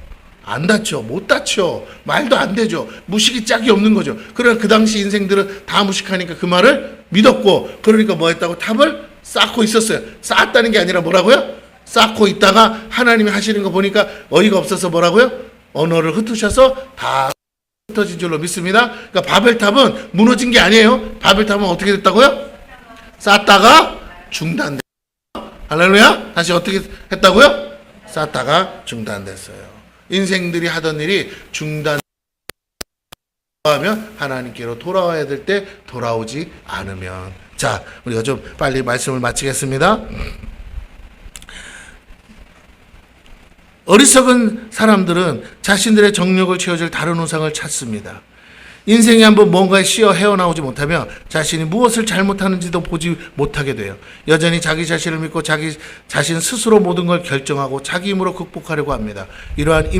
안 닿죠. 못 닿죠. 말도 안 되죠. 무식이 짝이 없는 거죠. 그러나 그 당시 인생들은 다 무식하니까 그 말을 믿었고 그러니까 뭐 했다고? 탑을 쌓고 있었어요. 쌓았다는 게 아니라 뭐라고요? 쌓고 있다가 하나님이 하시는 거 보니까 어이가 없어서 뭐라고요? 언어를 흩으셔서 다 흩어진 줄로 믿습니다. 그러니까 바벨탑은 무너진 게 아니에요. 바벨탑은 어떻게 됐다고요? 쌓다가 중단됐어요. 할렐루야. 다시 어떻게 했다고요? 쌓다가 중단됐어요. 인생들이 하던 일이 중단하면 하나님께로 돌아와야 될 때 돌아오지 않으면. 자, 우리가 좀 빨리 말씀을 마치겠습니다. 어리석은 사람들은 자신들의 정욕을 채워줄 다른 우상을 찾습니다. 인생에 한번 뭔가에 씌어 헤어나오지 못하면 자신이 무엇을 잘못하는지도 보지 못하게 돼요. 여전히 자기 자신을 믿고 자기 자신 스스로 모든 걸 결정하고 자기 힘으로 극복하려고 합니다. 이러한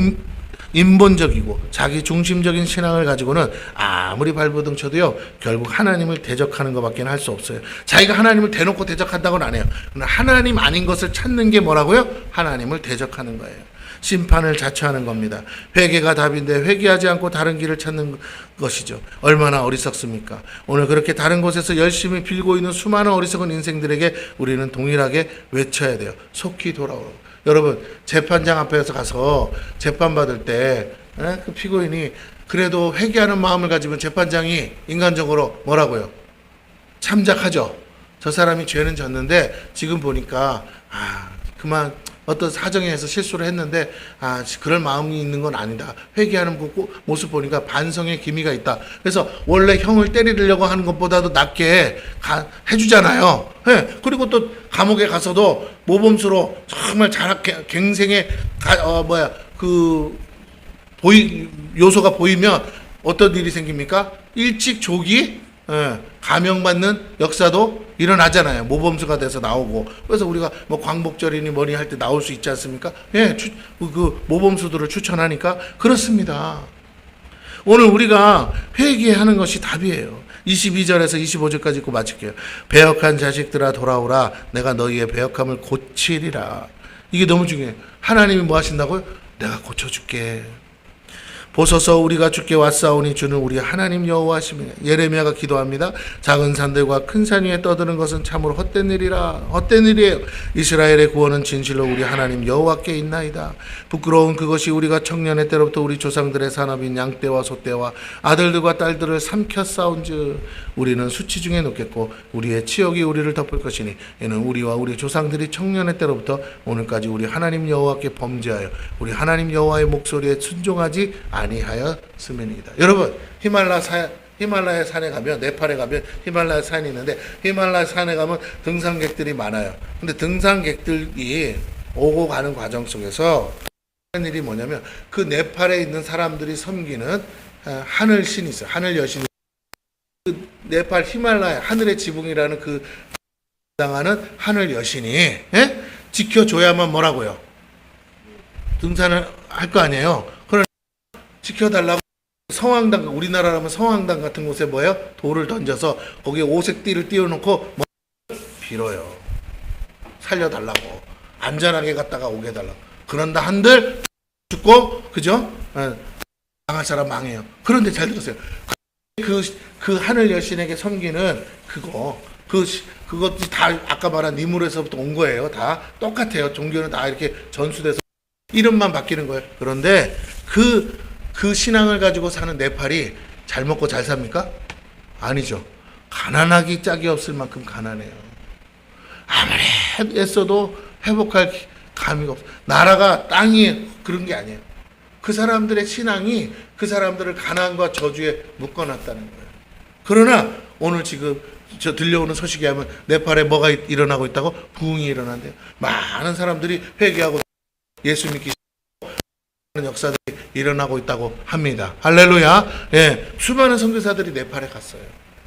인본적이고 자기 중심적인 신앙을 가지고는 아무리 발버둥 쳐도요 결국 하나님을 대적하는 것밖에 할 수 없어요. 자기가 하나님을 대놓고 대적한다고는 안 해요. 하나님 아닌 것을 찾는 게 뭐라고요? 하나님을 대적하는 거예요. 심판을 자처하는 겁니다. 회개가 답인데 회개하지 않고 다른 길을 찾는 것이죠. 얼마나 어리석습니까? 오늘 그렇게 다른 곳에서 열심히 빌고 있는 수많은 어리석은 인생들에게 우리는 동일하게 외쳐야 돼요. 속히 돌아오라고. 여러분 재판장 앞에서 가서 재판받을 때 그 피고인이 그래도 회개하는 마음을 가지면 재판장이 인간적으로 뭐라고요? 참작하죠. 저 사람이 죄는 졌는데 지금 보니까 그만 어떤 사정에 의해서 실수를 했는데 그럴 마음이 있는 건 아니다. 회개하는 모습 보니까 반성의 기미가 있다. 그래서 원래 형을 때리려고 하는 것보다도 낫게 해주잖아요. 네. 그리고 또 감옥에 가서도 모범수로 정말 갱생의 요소가 보이면 어떤 일이 생깁니까? 일찍 조기 감형받는 역사도 일어나잖아요. 모범수가 돼서 나오고. 그래서 우리가 뭐 광복절이니 뭐니 할 때 나올 수 있지 않습니까? 예, 그 모범수들을 추천하니까 그렇습니다. 오늘 우리가 회개하는 것이 답이에요. 22절에서 25절까지 읽고 마칠게요. 배역한 자식들아 돌아오라. 내가 너희의 배역함을 고치리라. 이게 너무 중요해요. 하나님이 뭐 하신다고요? 내가 고쳐줄게. 보소서 우리가 주께 왔사오니 주는 우리 하나님 여호와시며. 예레미야가 기도합니다. 작은 산들과 큰 산 위에 떠드는 것은 참으로 헛된 일이라. 헛된 일이에요. 이스라엘의 구원은 진실로 우리 하나님 여호와께 있나이다. 부끄러운 그것이 우리가 청년의 때로부터 우리 조상들의 산업인 양떼와 소떼와 아들들과 딸들을 삼켜 싸운즉 우리는 수치 중에 놓겠고 우리의 치욕이 우리를 덮을 것이니 이는 우리와 우리 조상들이 청년의 때로부터 오늘까지 우리 하나님 여호와께 범죄하여 우리 하나님 여호와의 목소리에 순종하지 아니하였음이니이다. 여러분, 히말라야 산에 가면, 네팔에 가면 히말라야 산이 있는데 히말라야 산에 가면 등산객들이 많아요. 근데 등산객들이 오고 가는 과정 속에서 하는 일이 뭐냐면 그 네팔에 있는 사람들이 섬기는 하늘 신이 있어요. 하늘 여신이. 그 네팔 히말라야 하늘의 지붕이라는 그 당하는 하늘 여신이 지켜줘야만 뭐라고요? 등산을 할 거 아니에요. 지켜달라고 성황당, 우리나라라면 성황당 같은 곳에 뭐예요? 돌을 던져서 거기에 오색 띠를 띄워놓고 빌어요. 살려달라고. 안전하게 갔다가 오게 해달라고. 그런다 한들 죽고, 그죠? 망할 사람 망해요. 그런데 잘 들으세요. 그 하늘 여신에게 섬기는 그것도 다 아까 말한 니물에서부터 온 거예요. 다 똑같아요. 종교는 다 이렇게 전수돼서 이름만 바뀌는 거예요. 그런데 그 신앙을 가지고 사는 네팔이 잘 먹고 잘 삽니까? 아니죠. 가난하기 짝이 없을 만큼 가난해요. 아무리 애써도 회복할 감이 없어. 나라가 땅이 그런 게 아니에요. 그 사람들의 신앙이 그 사람들을 가난과 저주에 묶어놨다는 거예요. 그러나 오늘 지금 저 들려오는 소식에 하면 네팔에 뭐가 일어나고 있다고? 부흥이 일어난대요. 많은 사람들이 회개하고 예수 믿기 시작하는 역사들이 일어나고 있다고 합니다. 할렐루야. 예, 수많은 선교사들이 네팔에 갔어요.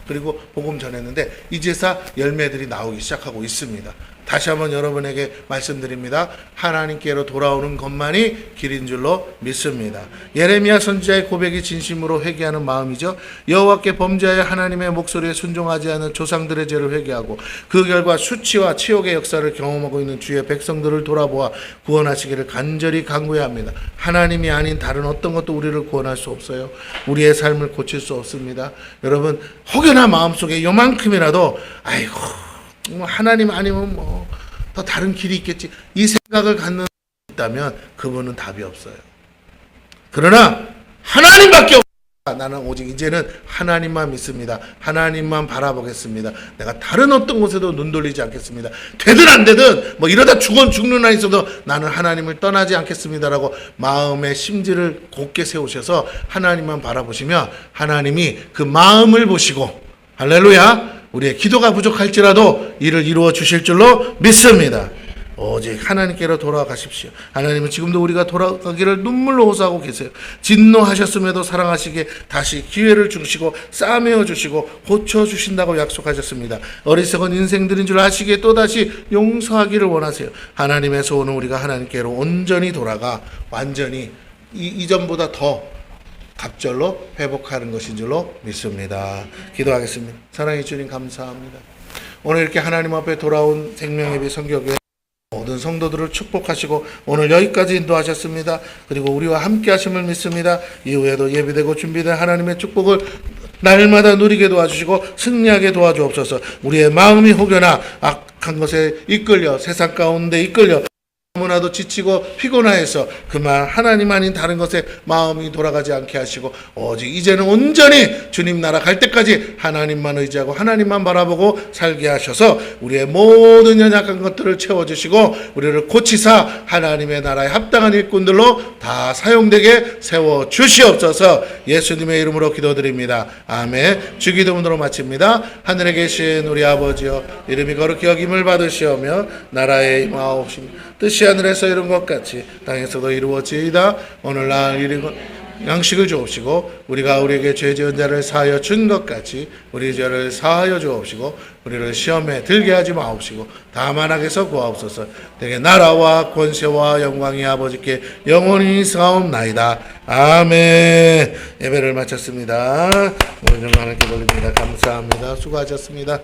그리고 복음 전했는데 이제서 열매들이 나오기 시작하고 있습니다. 다시 한번 여러분에게 말씀드립니다. 하나님께로 돌아오는 것만이 길인 줄로 믿습니다. 예레미야 선지자의 고백이 진심으로 회개하는 마음이죠. 여호와께 범죄하여 하나님의 목소리에 순종하지 않은 조상들의 죄를 회개하고 그 결과 수치와 치욕의 역사를 경험하고 있는 주의 백성들을 돌아보아 구원하시기를 간절히 간구해야 합니다. 하나님이 아닌 다른 어떤 것도 우리를 구원할 수 없어요. 우리의 삶을 고칠 수 없습니다. 여러분, 혹여나 마음속에 요만큼이라도 아이고 하나님 아니면 뭐 더 다른 길이 있겠지, 이 생각을 갖는 있다면 그분은 답이 없어요. 그러나 하나님밖에 없다. 나는 오직 이제는 하나님만 믿습니다. 하나님만 바라보겠습니다. 내가 다른 어떤 곳에도 눈 돌리지 않겠습니다. 되든 안 되든 뭐 이러다 죽는 한 있어도 나는 하나님을 떠나지 않겠습니다라고 마음의 심지를 곧게 세우셔서 하나님만 바라보시면 하나님이 그 마음을 보시고, 할렐루야, 우리의 기도가 부족할지라도 이를 이루어 주실 줄로 믿습니다. 오직 하나님께로 돌아가십시오. 하나님은 지금도 우리가 돌아가기를 눈물로 호소하고 계세요. 진노하셨음에도 사랑하시기에 다시 기회를 주시고 싸매어 주시고 고쳐주신다고 약속하셨습니다. 어리석은 인생들인 줄 아시기에 또다시 용서하기를 원하세요. 하나님에서 오는 우리가 하나님께로 온전히 돌아가 완전히 이전보다 더 갑절로 회복하는 것인 줄로 믿습니다. 기도하겠습니다. 사랑의 주님 감사합니다. 오늘 이렇게 하나님 앞에 돌아온 생명예배 선교교회 모든 성도들을 축복하시고 오늘 여기까지 인도하셨습니다. 그리고 우리와 함께 하심을 믿습니다. 이후에도 예비되고 준비된 하나님의 축복을 날마다 누리게 도와주시고 승리하게 도와주옵소서. 우리의 마음이 혹여나 악한 것에 이끌려 세상 가운데 이끌려 너무나도 지치고 피곤하여서 그만 하나님 아닌 다른 것에 마음이 돌아가지 않게 하시고 오직 이제는 온전히 주님 나라 갈 때까지 하나님만 의지하고 하나님만 바라보고 살게 하셔서 우리의 모든 연약한 것들을 채워주시고 우리를 고치사 하나님의 나라에 합당한 일꾼들로 다 사용되게 세워주시옵소서. 예수님의 이름으로 기도드립니다. 아멘. 주기도문으로 마칩니다. 하늘에 계신 우리 아버지여, 이름이 거룩히 여김을 받으시오며 나라의 임하옵시며 뜻이 하늘에서 이룬 것 같이 땅에서도 이루어지이다. 오늘날 양식을 주옵시고 우리가 우리에게 죄 지은 자를 사하여 준 것 같이 우리 죄를 사하여 주옵시고 우리를 시험에 들게 하지 마옵시고 다만 악에서 구하옵소서. 되게 나라와 권세와 영광이 아버지께 영원히 사옵나이다. 아멘. 예배를 마쳤습니다. 오늘 정말 하나님께 돌립니다. 감사합니다. 수고하셨습니다.